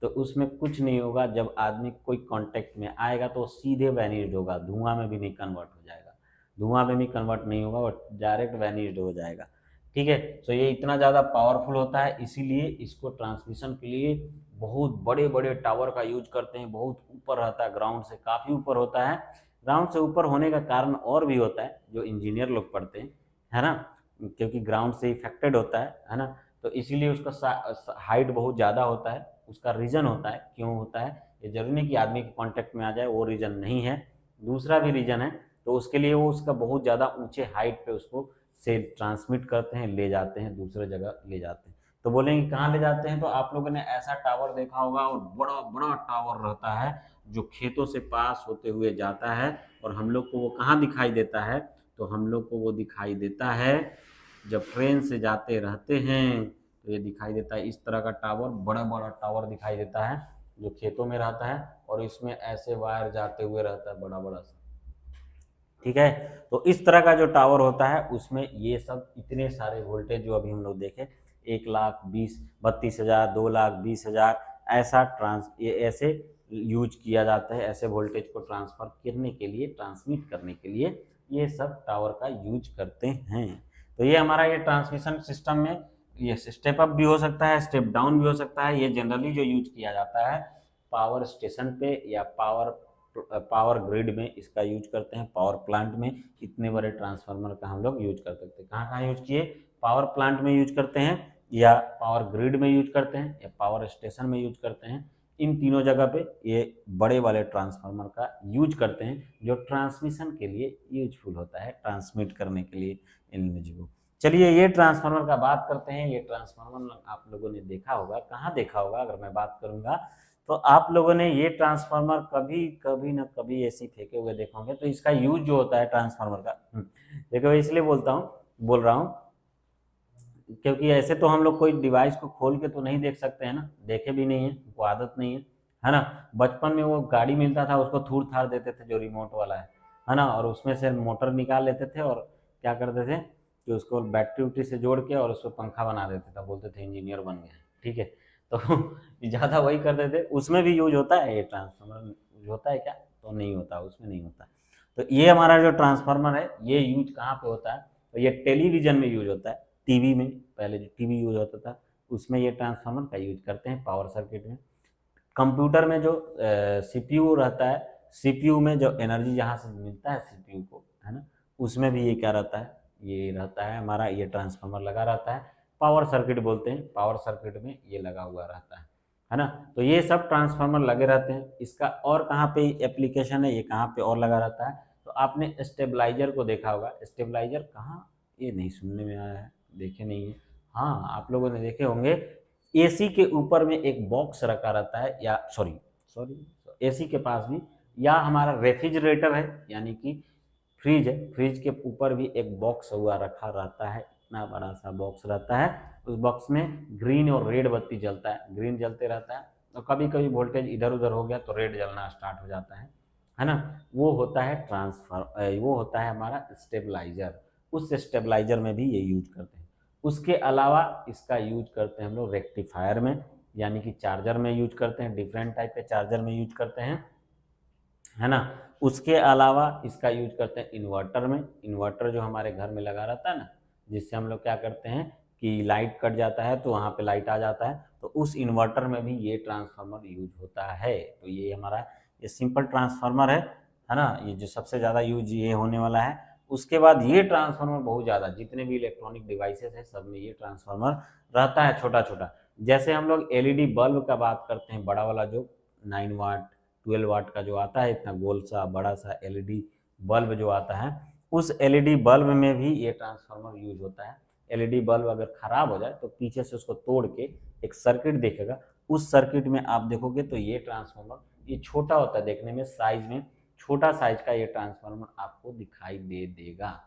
तो उसमें कुछ नहीं होगा। जब आदमी कोई कांटेक्ट में आएगा तो सीधे वैनिस्ड होगा, धुआं में भी नहीं कन्वर्ट हो जाएगा, धुआं में भी कन्वर्ट नहीं होगा और डायरेक्ट वैनिस्ड हो जाएगा, ठीक है। तो ये इतना ज़्यादा पावरफुल होता है, इसीलिए इसको ट्रांसमिशन के लिए बहुत बड़े बड़े टावर का यूज करते हैं। बहुत ऊपर रहता है, ग्राउंड से काफ़ी ऊपर होता है। ग्राउंड से ऊपर होने का कारण और भी होता है, जो इंजीनियर लोग पढ़ते हैं, है ना, क्योंकि ग्राउंड से इफेक्टेड होता है ना, तो इसीलिए उसका हाइट बहुत ज़्यादा होता है। उसका रीज़न होता है, क्यों होता है, ये जरूरी नहीं कि आदमी के कांटेक्ट में आ जाए, वो रीज़न नहीं है, दूसरा भी रीज़न है। तो उसके लिए वो उसका बहुत ज़्यादा ऊंचे हाइट पे उसको से ट्रांसमिट करते हैं, ले जाते हैं, दूसरे जगह ले जाते हैं। तो बोलेंगे कहाँ ले जाते हैं, तो आप लोगों ने ऐसा टावर देखा होगा, और बड़ा बड़ा टावर रहता है जो खेतों से पास होते हुए जाता है, और हम लोग को वो कहाँ दिखाई देता है, तो हम लोग को वो दिखाई देता है जब ट्रेन से जाते रहते हैं, तो ये दिखाई देता है। इस तरह का टावर, बड़ा बड़ा टावर दिखाई देता है जो खेतों में रहता है, और इसमें ऐसे वायर जाते हुए रहता है बड़ा बड़ा सा, ठीक है। तो इस तरह का जो टावर होता है उसमें ये सब इतने सारे वोल्टेज जो अभी हम लोग देखे, 1,32,000, 2,20,000, ऐसा ये ऐसे यूज किया जाता है, ऐसे वोल्टेज को ट्रांसफर करने के लिए, ट्रांसमिट करने के लिए ये सब टावर का यूज करते हैं। तो ये हमारा ये ट्रांसमिशन सिस्टम में ये स्टेप अप भी हो सकता है, स्टेप डाउन भी हो सकता है। ये जनरली जो यूज किया जाता है पावर स्टेशन पे या पावर ग्रिड में इसका यूज करते हैं, पावर प्लांट में इतने बड़े ट्रांसफार्मर का हम लोग यूज कर सकते हैं। कहाँ कहाँ यूज किए, पावर प्लांट में यूज करते हैं, या पावर ग्रिड में यूज करते हैं, या पावर स्टेशन में यूज करते हैं। इन तीनों जगह पे ये बड़े वाले ट्रांसफार्मर का यूज करते हैं, जो ट्रांसमिशन के लिए यूजफुल होता है, ट्रांसमिट करने के लिए एनर्जी को। चलिए ये ट्रांसफार्मर का बात करते हैं। ये ट्रांसफार्मर आप लोगों ने देखा होगा, कहाँ देखा होगा, अगर मैं बात करूंगा तो आप लोगों ने ये ट्रांसफार्मर कभी कभी ना कभी ऐसे फेंके हुए देखे होंगे। तो इसका यूज जो होता है ट्रांसफार्मर का, देखो इसलिए बोल रहा हूँ क्योंकि ऐसे तो हम लोग कोई डिवाइस को खोल के तो नहीं देख सकते हैं ना, देखे भी नहीं है, हमको आदत नहीं है, है ना। बचपन में वो गाड़ी मिलता था उसको थूर थार देते थे जो रिमोट वाला है ना, और उसमें से मोटर निकाल लेते थे और क्या करते थे कि उसको बैटरी उटरी से जोड़ के और उस पर पंखा बना देते थे, बोलते थे इंजीनियर बन गए। ठीक है, तो ज़्यादा वही करते थे। उसमें भी यूज होता है ये ट्रांसफार्मर, यूज होता है क्या? तो नहीं होता, उसमें नहीं होता। तो ये हमारा जो ट्रांसफार्मर है ये यूज कहाँ पे होता है? तो ये टेलीविजन में यूज होता है, टीवी में। पहले जो टीवी यूज होता था उसमें ये ट्रांसफार्मर का यूज करते हैं पावर सर्किट में। कंप्यूटर में जो सीपीयू रहता है, सीपीयू में जो एनर्जी जहाँ से मिलता है सीपीयू को, है ना, उसमें भी ये क्या रहता है, ये रहता है हमारा, ये ट्रांसफार्मर लगा रहता है। पावर सर्किट बोलते हैं, पावर सर्किट में ये लगा हुआ रहता है ना। तो ये सब ट्रांसफार्मर लगे रहते हैं। इसका और कहाँ पे एप्लीकेशन है, ये कहाँ पे और लगा रहता है? तो आपने स्टेबलाइजर को देखा होगा। स्टेबलाइजर कहाँ, ये नहीं सुनने में आया है, देखे नहीं है। हाँ, आप लोगों ने देखे होंगे, एसी के ऊपर में एक बॉक्स रखा रहता है, या सॉरी सॉरी एसी के पास भी, या हमारा रेफ्रिजरेटर है यानी कि फ्रिज है, फ्रिज के ऊपर भी एक बॉक्स हुआ रखा रहता है, इतना बड़ा सा बॉक्स रहता है। उस बॉक्स में ग्रीन और रेड बत्ती जलता है, ग्रीन जलते रहता है, तो कभी कभी वोल्टेज इधर उधर हो गया तो रेड जलना स्टार्ट हो जाता है ना। वो होता है ट्रांसफर, वो होता है हमारा स्टेबलाइजर। उस स्टेबलाइजर में भी ये यूज करते हैं। उसके अलावा इसका यूज करते हैं हम लोग रेक्टिफायर में, यानी कि चार्जर में यूज करते हैं, डिफरेंट टाइप के चार्जर में यूज करते हैं, है ना। उसके अलावा इसका यूज करते हैं इन्वर्टर में। इन्वर्टर जो हमारे घर में लगा रहता है ना, जिससे हम लोग क्या करते हैं कि लाइट कट जाता है तो वहाँ पे लाइट आ जाता है, तो उस इन्वर्टर में भी ये ट्रांसफार्मर यूज होता है। तो ये हमारा ये सिंपल ट्रांसफार्मर है ना, ये जो सबसे ज़्यादा यूज ये होने वाला है। उसके बाद ये ट्रांसफार्मर बहुत ज़्यादा, जितने भी इलेक्ट्रॉनिक डिवाइसेस है सब में ये ट्रांसफार्मर रहता है, छोटा छोटा। जैसे हम लोग एलईडी बल्ब का बात करते हैं, बड़ा वाला जो 9 वाट 12 वाट का जो आता है, इतना गोल सा बड़ा सा एलईडी बल्ब जो आता है, उस एलईडी बल्ब में भी ये ट्रांसफार्मर यूज होता है। एलईडी बल्ब अगर खराब हो जाए तो पीछे से उसको तोड़ के एक सर्किट देखेगा, उस सर्किट में आप देखोगे तो ये ट्रांसफार्मर, ये छोटा होता है देखने में, साइज में छोटा साइज का ये ट्रांसफार्मर आपको दिखाई दे देगा।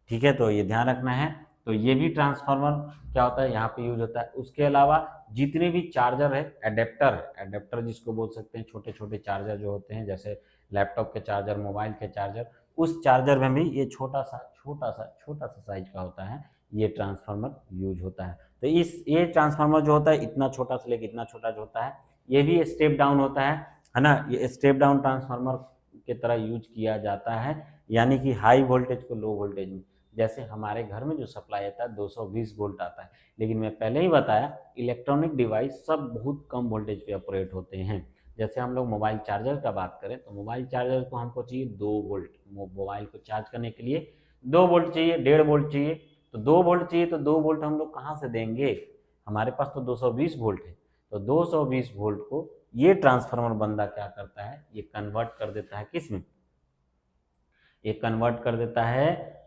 ठीक है, तो ये ध्यान रखना है। तो ये भी ट्रांसफार्मर क्या होता है, यहाँ पे यूज होता है। उसके अलावा जितने भी चार्जर है, एडेप्टर, एडेप्टर जिसको बोल सकते हैं, छोटे छोटे चार्जर जो होते हैं, जैसे लैपटॉप के चार्जर, मोबाइल के चार्जर, उस चार्जर में भी ये छोटा सा साइज का होता है, ये ट्रांसफार्मर यूज होता है। तो ये ट्रांसफार्मर जो होता है इतना छोटा से लेकर इतना छोटा जो होता है, ये भी स्टेप डाउन होता है ना। ये स्टेप डाउन ट्रांसफार्मर की तरह यूज किया जाता है, यानी कि हाई वोल्टेज को लो वोल्टेज में। जैसे हमारे घर में जो सप्लाई आता है 220 वोल्ट आता है, लेकिन मैं पहले ही बताया इलेक्ट्रॉनिक डिवाइस सब बहुत कम वोल्टेज पे ऑपरेट होते हैं। जैसे हम लोग मोबाइल चार्जर का बात करें तो मोबाइल चार्जर को हमको चाहिए 2 वोल्ट, मोबाइल को चार्ज करने के लिए 2 वोल्ट चाहिए, 1.5 वोल्ट चाहिए। तो 2 वोल्ट चाहिए तो 2 वोल्ट हम लोग कहाँ से देंगे? हमारे पास तो 220 वोल्ट है। तो 220 वोल्ट को ये ट्रांसफार्मर बंदा क्या करता है, ये कन्वर्ट कर देता है किस में? ये कन्वर्ट कर देता है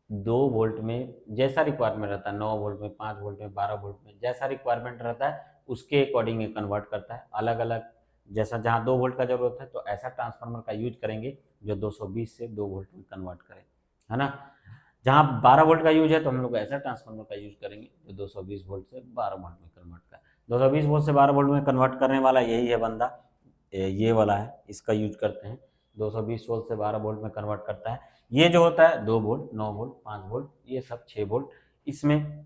2 वोल्ट में। जैसा रिक्वायरमेंट रहता है, 9 वोल्ट में, 5 वोल्ट में, 12 वोल्ट में, जैसा रिक्वायरमेंट रहता है उसके अकॉर्डिंग ये कन्वर्ट करता है अलग अलग। जैसा जहाँ 2 वोल्ट का जरूरत है तो ऐसा ट्रांसफार्मर का यूज करेंगे जो 220 से 2 वोल्ट में कन्वर्ट करे, है ना। जहाँ 12 वोल्ट का यूज है तो हम लोग ऐसा ट्रांसफार्मर का यूज करेंगे जो 220 वोल्ट से 12 वोल्ट में कन्वर्ट करे। 220 वोल्ट से 12 वोल्ट में कन्वर्ट करने वाला यही है बंदा, ये वाला है, इसका यूज करते हैं। 220 वोल्ट से 12 वोल्ट में कन्वर्ट करता है। ये जो होता है 2 वोल्ट, 9 वोल्ट, 5 वोल्ट, ये सब 6 वोल्ट इसमें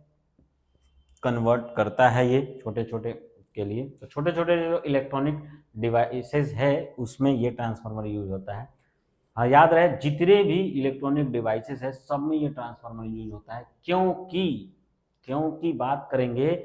कन्वर्ट करता है ये छोटे छोटे के लिए। तो छोटे छोटे जो इलेक्ट्रॉनिक डिवाइसेस है उसमें ये ट्रांसफार्मर यूज होता है। हाँ, याद रहे जितने भी इलेक्ट्रॉनिक डिवाइसेस है सब में ये ट्रांसफार्मर यूज होता है। क्योंकि क्योंकि बात करेंगे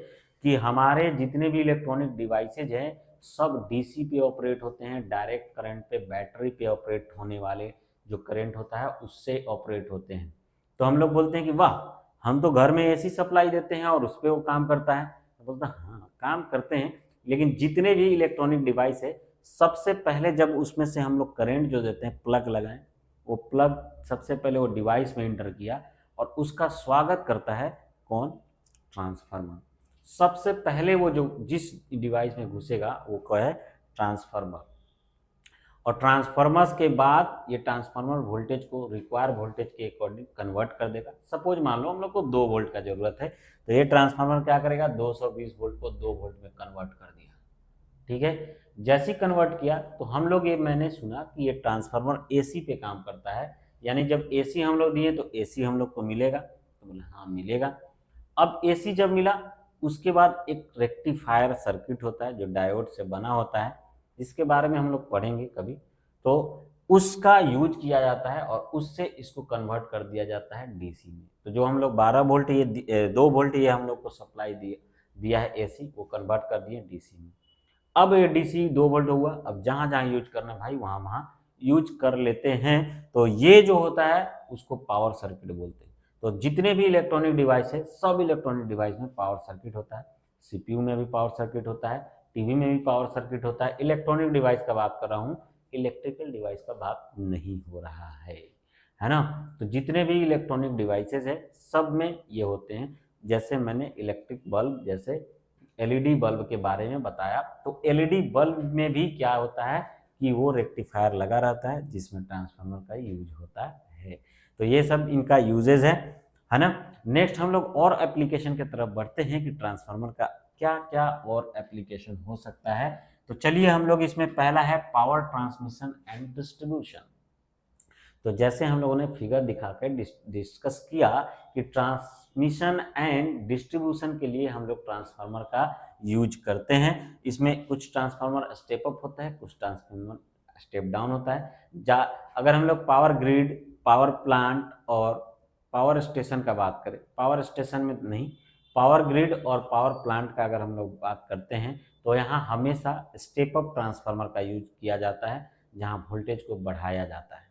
कि हमारे जितने भी इलेक्ट्रॉनिक डिवाइसेज हैं सब डीसी पे ऑपरेट होते हैं, डायरेक्ट करंट पे, बैटरी पे ऑपरेट होने वाले जो करंट होता है उससे ऑपरेट होते हैं। तो हम लोग बोलते हैं कि वाह, हम तो घर में एसी सप्लाई देते हैं और उस पर वो काम करता है। तो बोलता हाँ काम करते हैं, लेकिन जितने भी इलेक्ट्रॉनिक डिवाइस है सबसे पहले जब उसमें से हम लोग करंट जो देते हैं, प्लग लगाएं, वो प्लग सबसे पहले वो डिवाइस में इंटर किया और उसका स्वागत करता है कौन? ट्रांसफार्मर। सबसे पहले वो जो जिस डिवाइस में घुसेगा वो क्या है? ट्रांसफार्मर। और ट्रांसफार्मर्स के बाद ये ट्रांसफार्मर वोल्टेज को रिक्वायर वोल्टेज के अकॉर्डिंग कन्वर्ट कर देगा। सपोज मान लो हम लोग को 2 वोल्ट का जरूरत है, तो ये ट्रांसफार्मर क्या करेगा? 220 वोल्ट को 2 वोल्ट में कन्वर्ट कर दिया। ठीक है, जैसे ही कन्वर्ट किया तो हम लोग ये मैंने सुना कि ये ट्रांसफार्मर एसी पे काम करता है, यानी जब एसी हम लोग दिए तो एसी हम लोग को मिलेगा, तो बोले हाँ मिलेगा। अब एसी जब मिला उसके बाद एक रेक्टिफायर सर्किट होता है जो डायोड से बना होता है, जिसके बारे में हम लोग पढ़ेंगे कभी, तो उसका यूज किया जाता है और उससे इसको कन्वर्ट कर दिया जाता है डीसी में। तो जो हम लोग 12 वोल्ट ये 2 वोल्ट ये हम लोग को सप्लाई दिया है एसी, वो कन्वर्ट कर दिए डीसी में। अब ये डीसी 2 वोल्ट हुआ, अब जहां जहां यूज करना भाई वहां वहां यूज कर लेते हैं। तो ये जो होता है उसको पावर सर्किट बोलते हैं। तो जितने भी इलेक्ट्रॉनिक डिवाइस है, सब इलेक्ट्रॉनिक डिवाइस में पावर सर्किट होता है। सीपीयू में भी पावर सर्किट होता है, टीवी में भी पावर सर्किट होता है। इलेक्ट्रॉनिक डिवाइस का बात कर रहा हूँ, इलेक्ट्रिकल डिवाइस का बात नहीं हो रहा है ना। तो जितने भी इलेक्ट्रॉनिक डिवाइसेज है सब में ये होते हैं। जैसे मैंने इलेक्ट्रिक बल्ब, जैसे एलईडी बल्ब के बारे में बताया, तो एलईडी बल्ब में भी क्या होता है कि वो रेक्टिफायर लगा रहता है जिसमें ट्रांसफार्मर का यूज होता है। तो ये सब इनका यूजेज है ना। नेक्स्ट हम लोग और एप्लीकेशन की तरफ बढ़ते हैं कि ट्रांसफार्मर का क्या क्या और एप्लीकेशन हो सकता है। तो चलिए हम लोग इसमें पहला है पावर ट्रांसमिशन एंड डिस्ट्रीब्यूशन। तो जैसे हम लोगों ने फिगर दिखाकर डिस्कस किया कि ट्रांसमिशन एंड डिस्ट्रीब्यूशन के लिए हम लोग ट्रांसफार्मर का यूज करते हैं। इसमें कुछ ट्रांसफार्मर स्टेप अप होता है, कुछ ट्रांसफार्मर स्टेप डाउन होता है। अगर हम लोग पावर ग्रिड, पावर प्लांट और पावर स्टेशन का बात करें, पावर स्टेशन में नहीं, पावर ग्रिड और पावर प्लांट का अगर हम लोग बात करते हैं तो यहाँ हमेशा स्टेप अप ट्रांसफार्मर का यूज किया जाता है, जहाँ वोल्टेज को बढ़ाया जाता है।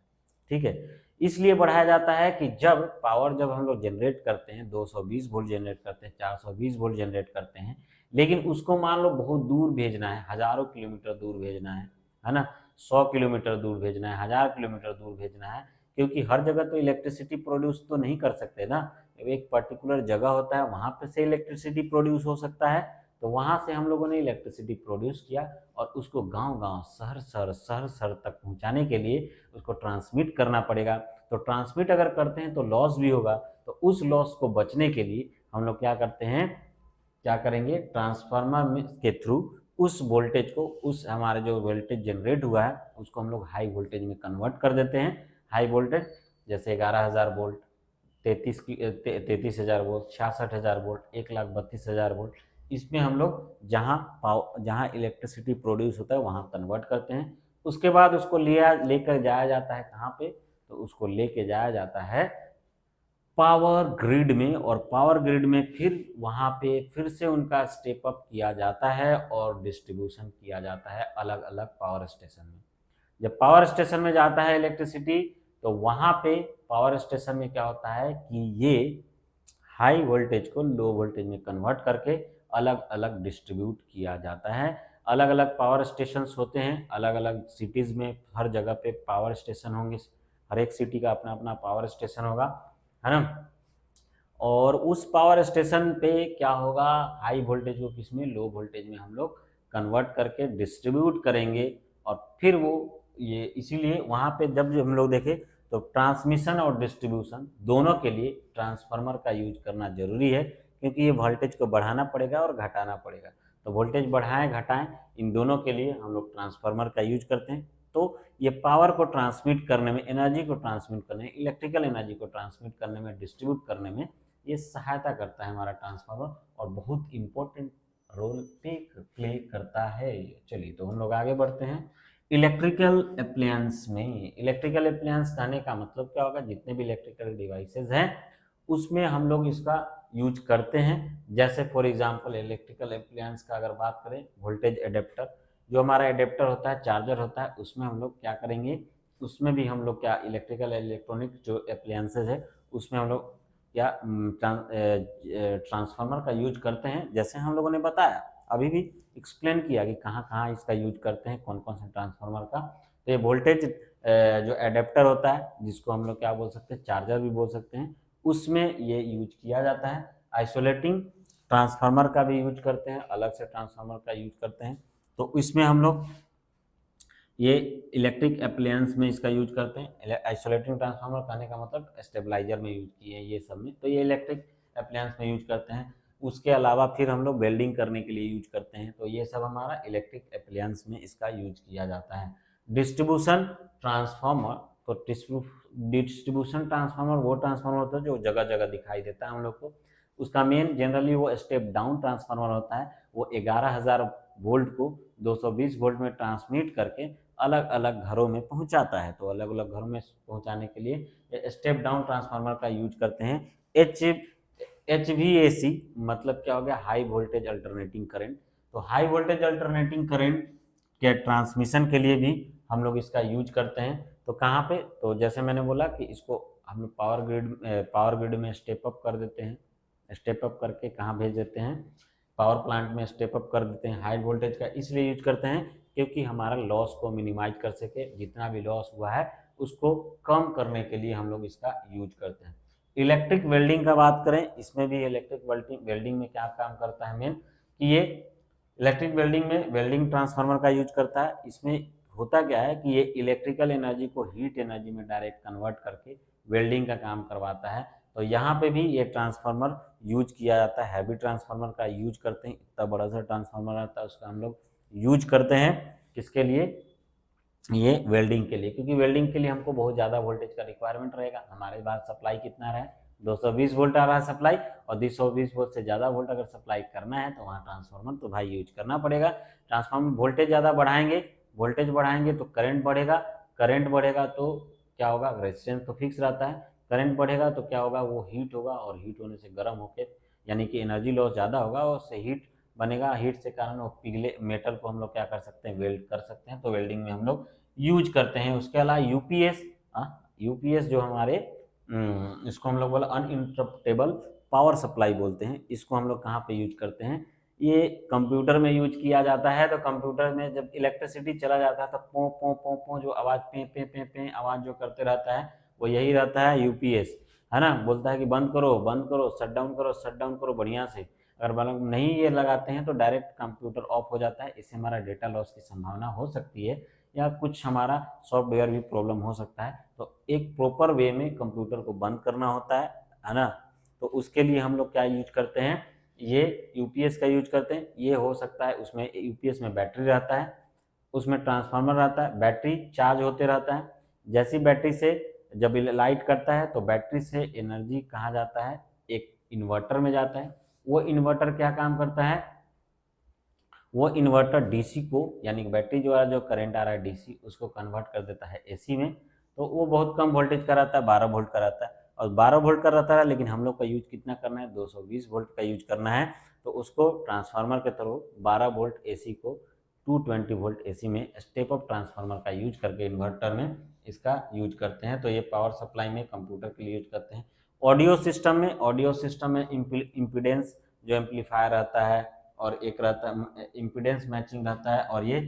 ठीक है, इसलिए बढ़ाया जाता है कि जब हम लोग जनरेट करते हैं, 220 वोल्ट जनरेट करते हैं, 420 वोल्ट जनरेट करते हैं, लेकिन उसको मान लो बहुत दूर भेजना है, हजारों किलोमीटर दूर भेजना है ना, 100 किलोमीटर दूर भेजना है, 1000 किलोमीटर दूर भेजना है, क्योंकि हर जगह तो इलेक्ट्रिसिटी प्रोड्यूस तो नहीं कर सकते ना। एक पर्टिकुलर जगह होता है, वहां पे से इलेक्ट्रिसिटी प्रोड्यूस हो सकता है। तो वहां से हम लोगों ने इलेक्ट्रिसिटी प्रोड्यूस किया और उसको गांव गांव, शहर शहर, शहर शहर तक पहुंचाने के लिए उसको ट्रांसमिट करना पड़ेगा। तो ट्रांसमिट अगर करते हैं तो लॉस भी होगा, तो उस लॉस को बचने के लिए हम लोग क्या करते हैं, क्या करेंगे, ट्रांसफार्मर के थ्रू उस वोल्टेज को, उस हमारे जो वोल्टेज जनरेट हुआ है उसको हम लोग हाई वोल्टेज में कन्वर्ट कर देते हैं। हाई वोल्टेज जैसे 11,000 वोल्ट, 33,000 वोल्ट, 66,000 वोल्ट, 1,32,000 वोल्ट, इसमें हम लोग जहाँ इलेक्ट्रिसिटी प्रोड्यूस होता है वहाँ कन्वर्ट करते हैं। उसके बाद उसको लेकर जाया जाता है कहाँ पे, तो उसको लेके जाया जाता है पावर ग्रिड में, और पावर ग्रिड में फिर वहाँ पे फिर से उनका स्टेप अप किया जाता है और डिस्ट्रीब्यूशन किया जाता है अलग अलग पावर स्टेशन में। जब पावर स्टेशन में जाता है इलेक्ट्रिसिटी, तो वहाँ पे पावर स्टेशन में क्या होता है कि ये हाई वोल्टेज को लो वोल्टेज में कन्वर्ट करके अलग अलग डिस्ट्रीब्यूट किया जाता है। अलग अलग पावर स्टेशन होते हैं अलग अलग सिटीज़ में, हर जगह पे पावर स्टेशन होंगे, हर एक सिटी का अपना अपना पावर स्टेशन होगा, है ना। और उस पावर स्टेशन पे क्या होगा, हाई वोल्टेज को किसमें, लो वोल्टेज में हम लोग कन्वर्ट करके डिस्ट्रीब्यूट करेंगे। और फिर वो ये इसीलिए वहाँ पे जब हम लोग देखें तो ट्रांसमिशन और डिस्ट्रीब्यूशन दोनों के लिए ट्रांसफार्मर का यूज करना जरूरी है, क्योंकि ये वोल्टेज को बढ़ाना पड़ेगा और घटाना पड़ेगा। तो वोल्टेज बढ़ाएं घटाएं, इन दोनों के लिए हम लोग ट्रांसफार्मर का यूज करते हैं। तो ये पावर को ट्रांसमिट करने में, एनर्जी को ट्रांसमिट करने में, इलेक्ट्रिकल एनर्जी को ट्रांसमिट करने में, डिस्ट्रीब्यूट करने में ये सहायता करता है हमारा ट्रांसफार्मर, और बहुत इंपॉर्टेंट रोल प्ले करता है। चलिए तो हम लोग आगे बढ़ते हैं इलेक्ट्रिकल अप्लायंस में। इलेक्ट्रिकल अप्लायंस कहने का मतलब क्या होगा, जितने भी इलेक्ट्रिकल डिवाइसेस हैं उसमें हम लोग इसका यूज करते हैं। जैसे फॉर एग्जांपल इलेक्ट्रिकल अप्लायंस का अगर बात करें, वोल्टेज एडेप्टर, जो हमारा एडेप्टर होता है, चार्जर होता है, उसमें हम लोग क्या करेंगे, उसमें भी हम लोग क्या इलेक्ट्रिकल इलेक्ट्रॉनिक जो अप्लायंसेज है उसमें हम लोग क्या ट्रांसफार्मर का यूज करते हैं। जैसे हम लोगों ने बताया, अभी भी एक्सप्लेन किया कि कहाँ कहाँ इसका यूज करते हैं, कौन कौन से ट्रांसफार्मर का। तो ये वोल्टेज जो एडेप्टर होता है, जिसको हम लोग क्या बोल सकते हैं, चार्जर भी बोल सकते हैं, उसमें ये यूज किया जाता है। आइसोलेटिंग ट्रांसफार्मर का भी यूज करते हैं, अलग से ट्रांसफार्मर का यूज करते हैं। तो इसमें हम लोग ये इलेक्ट्रिक अप्लायंस में इसका यूज करते हैं। आइसोलेटिंग ट्रांसफार्मर कहने का मतलब स्टेबलाइजर में यूज किए हैं ये सब में, तो ये इलेक्ट्रिक अप्लायंस में यूज करते हैं। उसके अलावा फिर हम लोग वेल्डिंग करने के लिए यूज करते हैं। तो ये सब हमारा इलेक्ट्रिक अप्लायंस में इसका यूज किया जाता है। डिस्ट्रीब्यूशन ट्रांसफार्मर, तो डिस्ट्रीब्यूशन ट्रांसफार्मर वो ट्रांसफार्मर होता है जो जगह जगह दिखाई देता है हम लोग को। उसका मेन जनरली वो स्टेप डाउन ट्रांसफार्मर होता है, वो 11,000 वोल्ट को 220 वोल्ट में ट्रांसमिट करके अलग अलग घरों में पहुंचाता है। तो अलग अलग घरों में पहुंचाने के लिए स्टेप डाउन ट्रांसफार्मर का यूज करते हैं। HVAC मतलब क्या हो गया, हाई वोल्टेज अल्टरनेटिंग करंट। तो हाई वोल्टेज अल्टरनेटिंग करंट के ट्रांसमिशन के लिए भी हम लोग इसका यूज करते हैं। तो कहाँ पे, तो जैसे मैंने बोला कि इसको हम लोग पावर ग्रिड में स्टेप अप कर देते हैं, स्टेप अप करके कहाँ भेज देते हैं, पावर प्लांट में स्टेप अप कर देते हैं। हाई वोल्टेज का इसलिए यूज करते हैं क्योंकि हमारा लॉस को मिनिमाइज कर सके, जितना भी लॉस हुआ है उसको कम करने के लिए हम लोग इसका यूज करते हैं। इलेक्ट्रिक वेल्डिंग का बात करें, इसमें भी इलेक्ट्रिक वेल्डिंग में क्या काम करता है मेन, कि ये इलेक्ट्रिक वेल्डिंग में वेल्डिंग ट्रांसफार्मर का यूज करता है। इसमें होता क्या है कि ये इलेक्ट्रिकल एनर्जी को हीट एनर्जी में डायरेक्ट कन्वर्ट करके वेल्डिंग का काम करवाता है। तो यहाँ पे भी ये ट्रांसफार्मर यूज किया जाता है। हैवी ट्रांसफार्मर का यूज करते हैं, इतना बड़ा सा ट्रांसफार्मर आता है उसका हम लोग यूज करते हैं। किसके लिए, ये वेल्डिंग के लिए, क्योंकि वेल्डिंग के लिए हमको बहुत ज़्यादा वोल्टेज का रिक्वायरमेंट रहेगा। हमारे पास सप्लाई कितना रहा है, 220 वोल्ट आ रहा है सप्लाई, और 220 वोल्ट से ज़्यादा वोल्ट अगर सप्लाई करना है तो वहाँ ट्रांसफार्मर तो भाई यूज करना पड़ेगा। ट्रांसफार्मर वोल्टेज ज़्यादा बढ़ाएंगे, वोल्टेज बढ़ाएंगे तो करंट बढ़ेगा, करंट बढ़ेगा तो क्या होगा, रेजिस्टेंस तो फिक्स रहता है, करंट बढ़ेगा तो क्या होगा, वो हीट होगा, और हीट होने से गर्म होकर यानी कि एनर्जी लॉस ज़्यादा होगा और उससे हीट बनेगा। हीट से कारण वो पिघले मेटल को हम लोग क्या कर सकते हैं, वेल्ड कर सकते हैं। तो वेल्डिंग में हम लोग यूज करते हैं। उसके अलावा यूपीएस, यूपीएस जो हमारे इसको हम लोग बोला अनइंटरप्टेबल पावर सप्लाई बोलते हैं। इसको हम लोग कहाँ पे यूज करते हैं, ये कंप्यूटर में यूज किया जाता है। तो कंप्यूटर में जब इलेक्ट्रिसिटी चला जाता है तो पो पो पो पो जो आवाज पे पे पे पे आवाज जो करते रहता है वो यही रहता है यूपीएस, है ना। बोलता है कि बंद करो, शट डाउन करो बढ़िया से। अगर मतलब नहीं ये लगाते हैं तो डायरेक्ट कंप्यूटर ऑफ हो जाता है। इससे हमारा डेटा लॉस की संभावना हो सकती है, या कुछ हमारा सॉफ्टवेयर भी प्रॉब्लम हो सकता है। तो एक प्रॉपर वे में कंप्यूटर को बंद करना होता है ना। तो उसके लिए हम लोग क्या यूज करते हैं, ये यूपीएस का यूज करते हैं। ये हो सकता है उसमें यूपीएस में बैटरी रहता है, उसमें ट्रांसफार्मर रहता है, बैटरी चार्ज होते रहता है। जैसी बैटरी से जब लाइट करता है तो बैटरी से एनर्जी कहाँ जाता है, एक इन्वर्टर में जाता है। वो इन्वर्टर क्या काम करता है, वो इन्वर्टर डीसी को, यानी कि बैटरी जो है जो करंट आ रहा है डीसी, उसको कन्वर्ट कर देता है एसी में। तो वो बहुत कम वोल्टेज का रहता है, 12 वोल्ट का रहता है, और 12 वोल्ट का रहता है, लेकिन हम लोग का यूज कितना करना है, 220 वोल्ट का यूज करना है। तो उसको ट्रांसफार्मर के थ्रू 12 वोल्ट एसी को 220 वोल्ट एसी में स्टेप अप ट्रांसफार्मर का यूज करके इन्वर्टर में इसका यूज करते हैं। तो ये पावर सप्लाई में कंप्यूटर के लिए यूज करते हैं। ऑडियो सिस्टम में इम्पीडेंस जो एम्पलीफायर रहता है, और एक रहता है इम्पीडेंस मैचिंग रहता है, और ये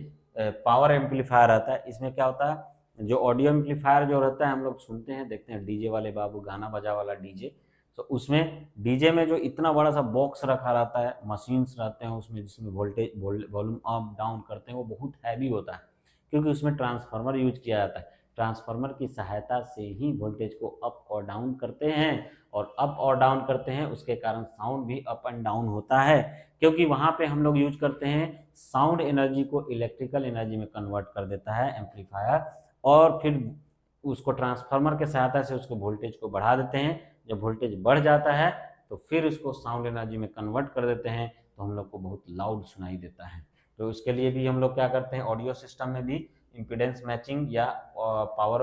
पावर एम्पलीफायर रहता है। इसमें क्या होता है, जो ऑडियो एम्पलीफायर जो रहता है हम लोग सुनते हैं देखते हैं, डीजे वाले बाबू गाना बजा वाला डीजे। तो उसमें डीजे में जो इतना बड़ा सा बॉक्स रखा रहता है, मशीन्स रहते हैं उसमें जिसमें वोल्टेज वॉल्यूम अप डाउन करते हैं, वो बहुत हैवी होता है क्योंकि उसमें ट्रांसफार्मर यूज किया जाता है। ट्रांसफार्मर की सहायता से ही वोल्टेज को अप और डाउन करते हैं, और अप और डाउन करते हैं उसके कारण साउंड भी अप एंड डाउन होता है, क्योंकि वहां पे हम लोग यूज करते हैं साउंड एनर्जी को इलेक्ट्रिकल एनर्जी में कन्वर्ट कर देता है एम्पलीफायर, और फिर उसको ट्रांसफार्मर के सहायता से उसको वोल्टेज को बढ़ा देते हैं। जब वोल्टेज बढ़ जाता है तो फिर उसको साउंड एनर्जी में कन्वर्ट कर देते हैं, तो हम लोग को बहुत लाउड सुनाई देता है। तो उसके लिए भी हम लोग क्या करते हैं, ऑडियो सिस्टम में भी इम्पीडेंस मैचिंग या पावर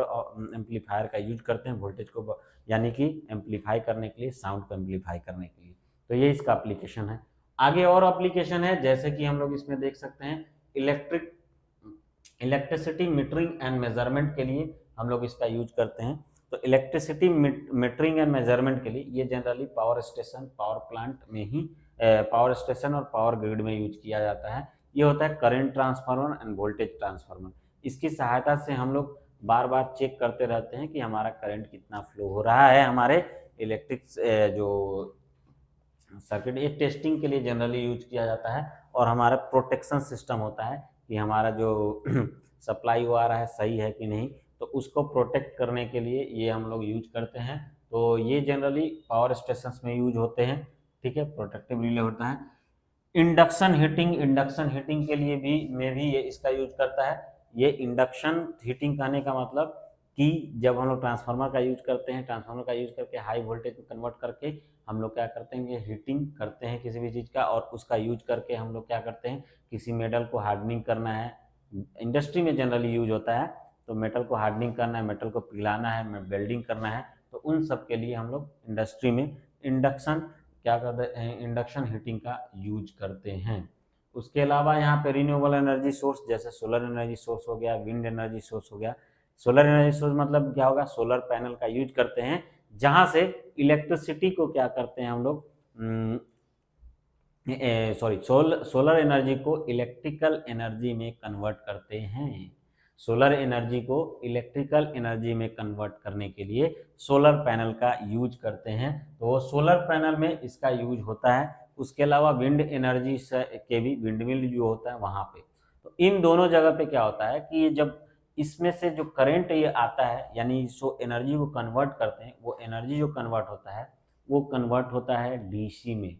एम्पलीफायर का यूज करते हैं वोल्टेज को यानी कि एम्पलीफाई करने के लिए, साउंड को एम्पलीफाई करने के लिए। तो ये इसका एप्लीकेशन है। आगे और एप्लीकेशन है, जैसे कि हम लोग इसमें देख सकते हैं इलेक्ट्रिसिटी मीटरिंग एंड मेजरमेंट के लिए हम लोग इसका यूज करते हैं। तो इलेक्ट्रिसिटी मीटरिंग एंड मेजरमेंट के लिए ये generally power station, power plant में ही पावर स्टेशन और पावर ग्रिड में यूज किया जाता है। ये होता है current transformer end voltage transformer. इसकी सहायता से हम लोग बार बार चेक करते रहते हैं कि हमारा करंट कितना फ्लो हो रहा है हमारे इलेक्ट्रिक जो सर्किट। ये टेस्टिंग के लिए जनरली यूज किया जाता है, और हमारा प्रोटेक्शन सिस्टम होता है कि हमारा जो सप्लाई हो आ रहा है सही है कि नहीं, तो उसको प्रोटेक्ट करने के लिए ये हम लोग यूज करते हैं। तो ये जनरली पावर स्टेशन में यूज होते हैं। ठीक है, प्रोटेक्टिव रिले होता है। इंडक्शन हीटिंग के लिए भी ये इसका यूज करता है। ये इंडक्शन हीटिंग कहने का मतलब कि जब हम लोग ट्रांसफार्मर का यूज करते हैं, ट्रांसफार्मर का यूज करके हाई वोल्टेज में कन्वर्ट करके हम लोग क्या करते हैं, ये हीटिंग करते हैं किसी भी चीज़ का, और उसका यूज करके हम लोग क्या करते हैं, किसी मेटल को हार्डनिंग करना है, इंडस्ट्री में जनरली यूज होता है, तो मेटल को हार्डनिंग करना है, मेटल को पिघलाना है, वेल्डिंग करना है, तो उन सब के लिए हम लोग इंडस्ट्री में इंडक्शन क्या करते हैं, इंडक्शन हीटिंग का यूज करते हैं। उसके अलावा यहाँ पे रिन्यूएबल एनर्जी सोर्स जैसे सोलर एनर्जी सोर्स हो गया, विंड एनर्जी सोर्स हो गया। सोलर एनर्जी सोर्स मतलब क्या होगा, सोलर पैनल का यूज करते हैं, जहां से इलेक्ट्रिसिटी को क्या करते हैं हम लोग, सोलर एनर्जी को इलेक्ट्रिकल एनर्जी में कन्वर्ट करते हैं। सोलर एनर्जी को इलेक्ट्रिकल एनर्जी में कन्वर्ट करने के लिए सोलर पैनल का यूज करते हैं, तो सोलर पैनल में इसका यूज होता है। उसके अलावा विंड एनर्जी से के भी विंडमिल जो होता है वहाँ पे, तो इन दोनों जगह पे क्या होता है कि जब इसमें से जो करंट ये आता है, यानी सो एनर्जी को कन्वर्ट करते हैं, वो एनर्जी जो कन्वर्ट होता है वो कन्वर्ट होता है डीसी में।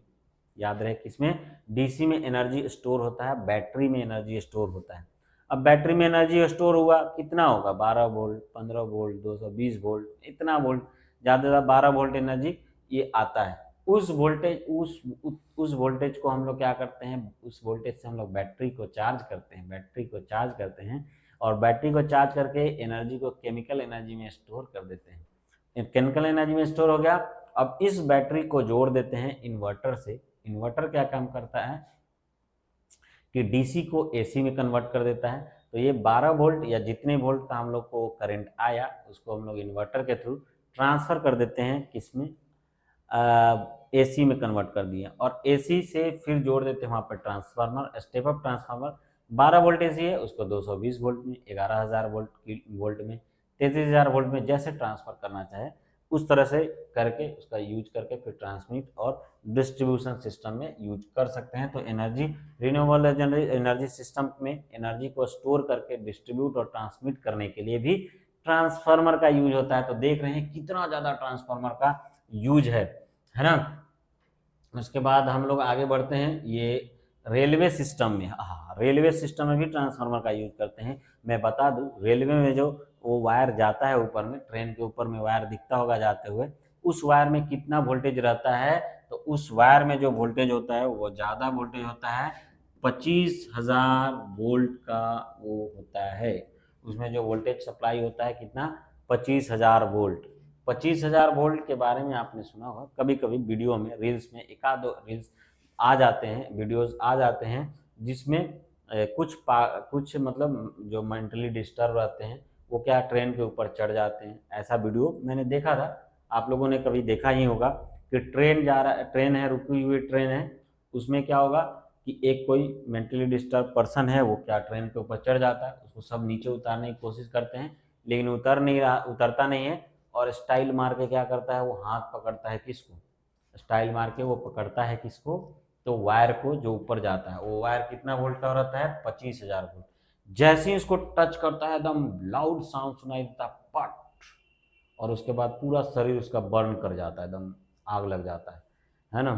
याद रहे किसमें, डीसी में एनर्जी स्टोर होता है, बैटरी में एनर्जी स्टोर होता है। अब बैटरी में एनर्जी स्टोर हुआ कितना होगा, 12 वोल्ट, 15 वोल्ट, 220 वोल्ट, इतना वोल्ट, ज़्यादा से ज़्यादा 12 वोल्ट एनर्जी ये आता है। उस वोल्टेज उस वोल्टेज को हम लोग क्या करते हैं, उस वोल्टेज से हम लोग बैटरी को चार्ज करते हैं, और बैटरी को चार्ज करके एनर्जी को केमिकल एनर्जी में स्टोर कर देते हैं। केमिकल एनर्जी में स्टोर हो गया। अब इस बैटरी को जोड़ देते हैं इन्वर्टर से। इन्वर्टर क्या काम करता है कि डीसी को एसी में कन्वर्ट कर देता है, तो ये 12 वोल्ट या जितने वोल्ट का हम लोग को करंट आया उसको हम लोग इन्वर्टर के थ्रू ट्रांसफर कर देते हैं किसमें, एसी में कन्वर्ट कर दिया, और एसी से फिर जोड़ देते हैं वहाँ पर transformer, step up transformer. 12 volt AC है उसको 220 वोल्ट में, 11,000 वोल्ट में, 33,000 वोल्ट में जैसे ट्रांसफर करना चाहे उस तरह से करके उसका यूज करके फिर ट्रांसमिट और डिस्ट्रीब्यूशन सिस्टम में यूज कर सकते हैं। तो एनर्जी, रिन्यूएबल एनर्जी सिस्टम में एनर्जी को स्टोर करके डिस्ट्रीब्यूट और ट्रांसमिट करने के लिए भी ट्रांसफार्मर का यूज होता है। तो देख रहे हैं कितना ज़्यादा ट्रांसफार्मर का यूज है ना। उसके बाद हम लोग आगे बढ़ते हैं, ये रेलवे सिस्टम में, हाँ रेलवे सिस्टम में भी ट्रांसफार्मर का यूज करते हैं। मैं बता दूं, रेलवे में जो वो वायर जाता है ऊपर में, ट्रेन के ऊपर में वायर दिखता होगा जाते हुए, उस वायर में कितना वोल्टेज रहता है, तो उस वायर में जो वोल्टेज होता है वो ज़्यादा वोल्टेज होता है, 25,000 वोल्ट का वो होता है। उसमें जो वोल्टेज सप्लाई होता है कितना, 25,000 वोल्ट। 25,000 वोल्ट के बारे में आपने सुना होगा, कभी कभी वीडियो में, रील्स में एक आध दो रील्स आ जाते हैं, वीडियोस आ जाते हैं जिसमें कुछ मतलब जो मेंटली डिस्टर्ब रहते हैं वो क्या ट्रेन के ऊपर चढ़ जाते हैं। ऐसा वीडियो मैंने देखा था, आप लोगों ने कभी देखा ही होगा कि ट्रेन है, रुकी हुई ट्रेन है, उसमें क्या होगा कि एक कोई मेंटली डिस्टर्ब पर्सन है, वो क्या ट्रेन के ऊपर चढ़ जाता है, उसको सब नीचे उतारने की कोशिश करते हैं लेकिन उतरता नहीं है, और स्टाइल मार के क्या करता है, वो हाथ पकड़ता है किसको, स्टाइल मार के वो पकड़ता है किसको, तो वायर को जो ऊपर जाता है। वो वायर कितना वोल्ट का रहता है, 25,000 वोल्ट। जैसे ही इसको टच करता है एकदम लाउड साउंड सुनाई देता है, पट, और उसके बाद पूरा शरीर उसका बर्न कर जाता है, एकदम आग लग जाता है ना।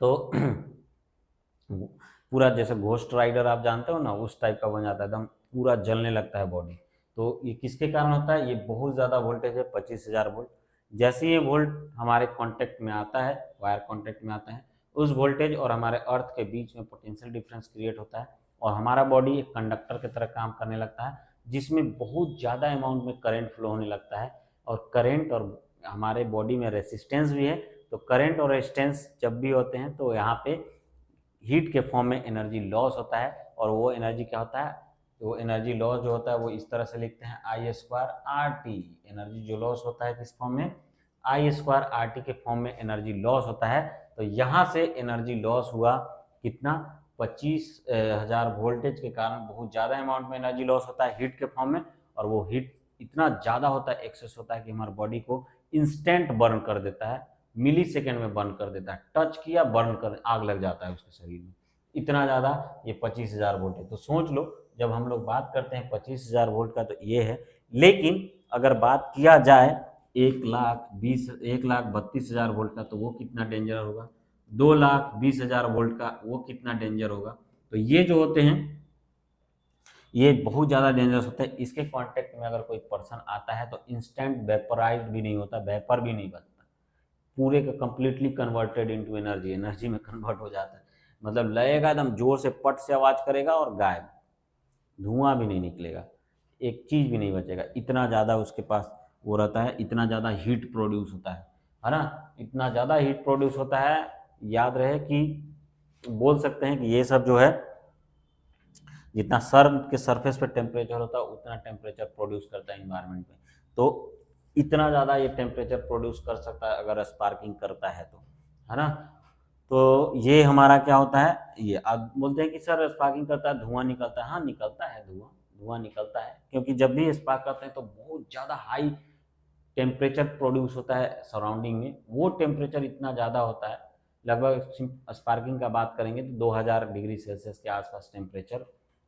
तो पूरा जैसे घोस्ट राइडर आप जानते हो ना, उस टाइप का बन जाता है, एकदम पूरा जलने लगता है बॉडी। तो ये किसके कारण होता है, ये बहुत ज़्यादा वोल्टेज है, 25,000 वोल्ट। जैसे ये वोल्ट हमारे कांटेक्ट में आता है, वायर कांटेक्ट में आता है, उस वोल्टेज और हमारे अर्थ के बीच में पोटेंशियल डिफरेंस क्रिएट होता है, और हमारा बॉडी एक कंडक्टर की तरह काम करने लगता है, जिसमें बहुत ज़्यादा अमाउंट में करंट फ्लो होने लगता है। और करंट और हमारे बॉडी में रेसिस्टेंस भी है, तो करंट और रेजिस्टेंस जब भी होते हैं तो यहाँ पे हीट के फॉर्म में एनर्जी लॉस होता है। और वो एनर्जी क्या होता है, वो एनर्जी लॉस जो होता है वो इस तरह से लिखते हैं, I² RT। एनर्जी जो लॉस होता है किस फॉर्म में, I² RT के फॉर्म में एनर्जी लॉस होता है। तो यहाँ से एनर्जी लॉस हुआ कितना, 25,000 वोल्टेज के कारण बहुत ज़्यादा अमाउंट में एनर्जी लॉस होता है हीट के फॉर्म में, और वो हीट इतना ज़्यादा होता है, एक्सेस होता है कि हमारे बॉडी को इंस्टेंट बर्न कर देता है, मिली सेकेंड में बर्न कर देता है, टच किया बर्न कर आग लग जाता है उसके शरीर में, इतना ज़्यादा ये 25,000 वोल्ट है। तो सोच लो, जब हम लोग बात करते हैं 25,000 वोल्ट का तो ये है। लेकिन अगर बात किया जाए 1,32,000 वोल्ट का, तो वो कितना डेंजर होगा। 2,20,000 वोल्ट का, वो कितना डेंजर होगा। तो ये जो होते हैं ये बहुत ज़्यादा डेंजरस होता है। इसके कांटेक्ट में अगर कोई पर्सन आता है तो इंस्टेंट वेपराइज्ड भी नहीं होता, वेपर भी नहीं बनता, पूरे का completely converted into energy, energy में कन्वर्ट हो जाता है। मतलब लगेगा एकदम जोर से, पट से आवाज करेगा और गायब, धुआं भी नहीं निकलेगा, एक चीज भी नहीं बचेगा, इतना ज़्यादा उसके पास वो रहता है, इतना ज़्यादा हीट प्रोड्यूस होता है ना, इतना ज़्यादा हीट प्रोड्यूस होता है। याद रहे कि बोल सकते हैं कि ये सब जो है जितना सर के सरफेस पे टेम्परेचर होता है उतना टेम्परेचर प्रोड्यूस करता है इन्वायरमेंट में। तो इतना ज़्यादा ये टेम्परेचर प्रोड्यूस कर सकता है अगर स्पार्किंग करता है तो, है ना। तो ये हमारा क्या होता है, ये अब बोलते हैं कि सर स्पार्किंग करता है धुआं निकलता है। हाँ निकलता है, धुआं धुआं निकलता है, क्योंकि जब भी स्पार्क करते हैं तो बहुत ज़्यादा हाई टेम्परेचर प्रोड्यूस होता है सराउंडिंग में। वो टेम्परेचर इतना ज़्यादा होता है, लगभग स्पार्किंग का बात करेंगे तो 2000 डिग्री सेल्सियस के आसपास टेम्परेचर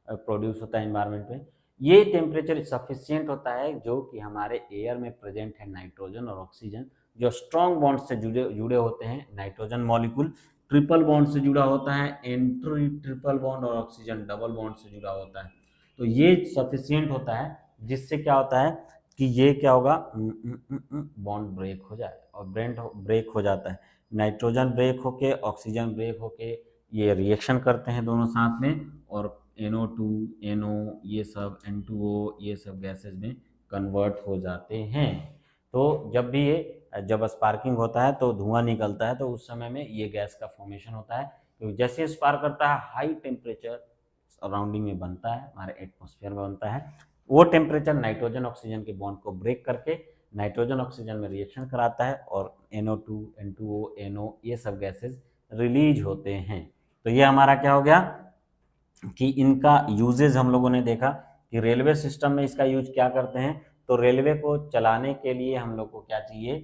प्रोड्यूस होता है इन्वायरमेंट में। ये टेम्परेचर सफिशियंट होता है जो कि हमारे एयर में प्रेजेंट है नाइट्रोजन और ऑक्सीजन, जो स्ट्रॉन्ग बॉन्ड से जुड़े जुड़े होते हैं। नाइट्रोजन मॉलिक्यूल ट्रिपल बॉन्ड से जुड़ा होता है, एंट्री ट्रिपल बॉन्ड, और ऑक्सीजन डबल बॉन्ड से जुड़ा होता है। तो ये सफिशियंट होता है, जिससे क्या होता है कि ये क्या होगा, बॉन्ड ब्रेक हो जाए, और ब्रेक हो जाता है, नाइट्रोजन ब्रेक होके ऑक्सीजन ब्रेक होके ये रिएक्शन करते हैं दोनों साथ में, और NO2 NO ये सब N2O ये सब गैसेज में कन्वर्ट हो जाते हैं। तो जब स्पार्किंग होता है तो धुआं निकलता है, तो उस समय में ये गैस का फॉर्मेशन होता है, क्योंकि जैसे स्पार्क करता है हाई टेम्परेचर सराउंडिंग में बनता है, हमारे एटमॉस्फेयर में बनता है। वो टेम्परेचर नाइट्रोजन ऑक्सीजन के बॉन्ड को ब्रेक करके नाइट्रोजन ऑक्सीजन में रिएक्शन कराता है, और NO2 N2O NO ये सब गैसेज रिलीज होते हैं। तो ये हमारा क्या हो गया कि इनका यूजेज हम लोगों ने देखा कि रेलवे सिस्टम में इसका यूज क्या करते हैं। तो रेलवे को चलाने के लिए हम लोग को क्या चाहिए,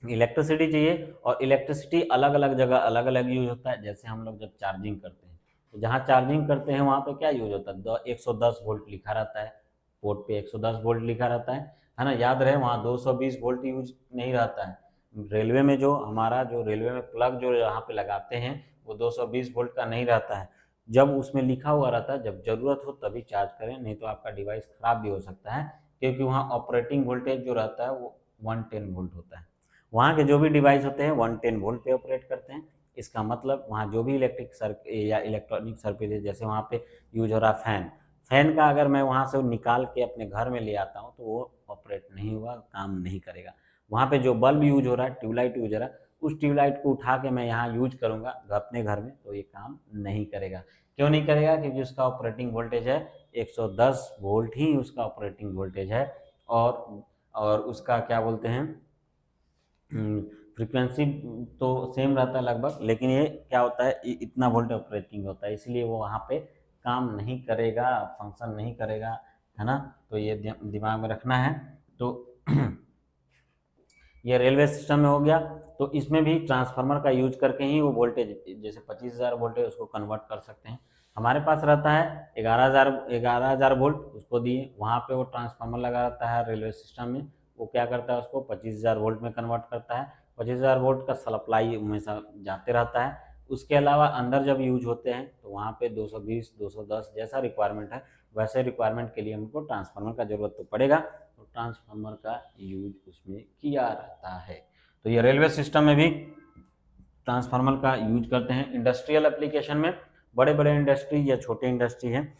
इलेक्ट्रिसिटी चाहिए, और इलेक्ट्रिसिटी अलग अलग जगह अलग अलग यूज होता है। जैसे हम लोग जब चार्जिंग करते हैं तो जहाँ चार्जिंग करते हैं वहाँ पे क्या यूज होता है, 110 वोल्ट लिखा रहता है, पोर्ट पे 110 वोल्ट लिखा रहता है ना। याद रहे वहाँ 220 वोल्ट यूज नहीं रहता है। रेलवे में जो हमारा जो रेलवे में प्लग जो यहाँ पे लगाते हैं वो 220 वोल्ट का नहीं रहता है। जब उसमें लिखा हुआ रहता है जब जरूरत हो तभी चार्ज करें, नहीं तो आपका डिवाइस खराब भी हो सकता है, क्योंकि वहाँ ऑपरेटिंग वोल्टेज जो रहता है वो 110 वोल्ट होता है। वहाँ के जो भी डिवाइस होते हैं 110 वोल्ट पे ऑपरेट करते हैं। इसका मतलब वहाँ जो भी इलेक्ट्रिक सर्किट या इलेक्ट्रॉनिक सर्किट है, जैसे वहाँ पे यूज हो रहा फैन, फैन का अगर मैं वहाँ से निकाल के अपने घर में ले आता हूँ तो वो ऑपरेट नहीं होगा, काम नहीं करेगा। वहाँ पे जो बल्ब यूज हो रहा है, ट्यूबलाइट यूज हो रहा है, उस ट्यूबलाइट को उठा के मैं यहाँ यूज करूँगा अपने घर में तो ये काम नहीं करेगा। क्यों नहीं करेगा, क्योंकि उसका ऑपरेटिंग वोल्टेज है 110 वोल्ट ही उसका ऑपरेटिंग वोल्टेज है। और उसका क्या बोलते हैं, फ्रीक्वेंसी तो सेम रहता है लगभग, लेकिन ये क्या होता है इतना वोल्ट ऑपरेटिंग होता है, इसलिए वो वहाँ पे काम नहीं करेगा, फंक्शन नहीं करेगा, है ना। तो ये दिमाग में रखना है। तो ये रेलवे सिस्टम में हो गया। तो इसमें भी ट्रांसफार्मर का यूज करके ही वो वोल्टेज, जैसे 25,000 वोल्टेज उसको कन्वर्ट कर सकते हैं। हमारे पास रहता है 11,000 वोल्ट, उसको दिए वहाँ पे वो ट्रांसफार्मर लगा रहता है रेलवे सिस्टम में, वो क्या करता है उसको 25,000 वोल्ट में कन्वर्ट करता है। 25,000 वोल्ट का सप्लाई हमेशा जाते रहता है। उसके अलावा अंदर जब यूज होते हैं तो वहाँ पे 220 210 जैसा रिक्वायरमेंट है वैसे रिक्वायरमेंट के लिए हमको ट्रांसफार्मर का जरूरत तो पड़ेगा, तो ट्रांसफार्मर का यूज उसमें किया रहता है। तो ये रेलवे सिस्टम में भी ट्रांसफार्मर का यूज करते हैं। इंडस्ट्रियल एप्लीकेशन में बड़े बड़े इंडस्ट्री या छोटे इंडस्ट्री हैं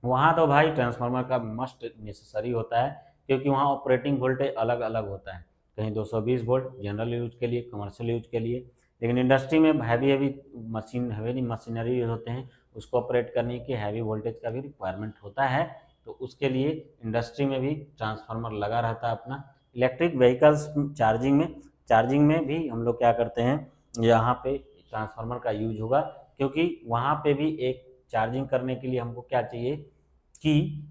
वहाँ तो भाई ट्रांसफार्मर का मस्ट नेसेसरी होता है, क्योंकि वहाँ ऑपरेटिंग वोल्टेज अलग अलग होता है। कहीं 220 वोल्ट जनरल यूज के लिए, कमर्शियल यूज के लिए, लेकिन इंडस्ट्री में हैवी मशीनरी होते हैं, उसको ऑपरेट करने के हैवी वोल्टेज का भी रिक्वायरमेंट होता है। तो उसके लिए इंडस्ट्री में भी ट्रांसफार्मर लगा रहता है अपना। इलेक्ट्रिक व्हीकल्स चार्जिंग में भी हम लोग क्या करते हैं, यहाँ पे ट्रांसफार्मर का यूज होगा, क्योंकि वहाँ पे भी एक चार्जिंग करने के लिए हमको क्या चाहिए कि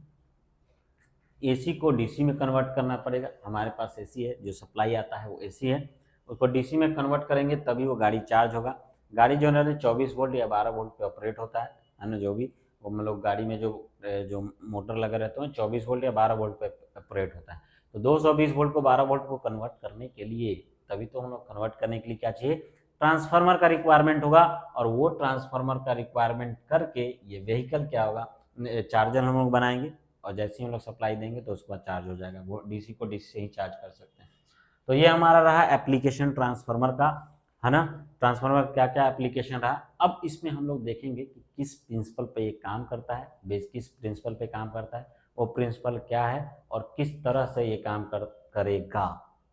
एसी को डीसी में कन्वर्ट करना पड़ेगा। हमारे पास एसी है, जो सप्लाई आता है वो एसी है, उसको डीसी में कन्वर्ट करेंगे तभी वो गाड़ी चार्ज होगा। गाड़ी जो है 24 वोल्ट या 12 वोल्ट पे ऑपरेट होता है ना, जो भी वो हम लोग गाड़ी में जो मोटर लगे रहते हैं 24 वोल्ट या 12 वोल्ट पे ऑपरेट होता है। तो 220 वोल्ट को 12 वोल्ट को कन्वर्ट करने के लिए, तभी तो हम लोग कन्वर्ट करने के लिए क्या चाहिए, ट्रांसफार्मर का रिक्वायरमेंट होगा। और वो ट्रांसफार्मर का रिक्वायरमेंट करके ये व्हीकल क्या होगा, चार्जर हम लोग बनाएंगे, और जैसे ही हम लोग सप्लाई देंगे तो उसके बाद चार्ज हो जाएगा। वो डीसी को डीसी से ही चार्ज कर सकते हैं। तो ये हमारा रहा एप्लीकेशन ट्रांसफार्मर का, है ना। ट्रांसफार्मर क्या क्या एप्लीकेशन रहा। अब इसमें हम लोग देखेंगे कि किस प्रिंसिपल पे ये काम करता है, बेस किस प्रिंसिपल पे काम करता है, वो प्रिंसिपल क्या है और किस तरह से ये काम करेगा।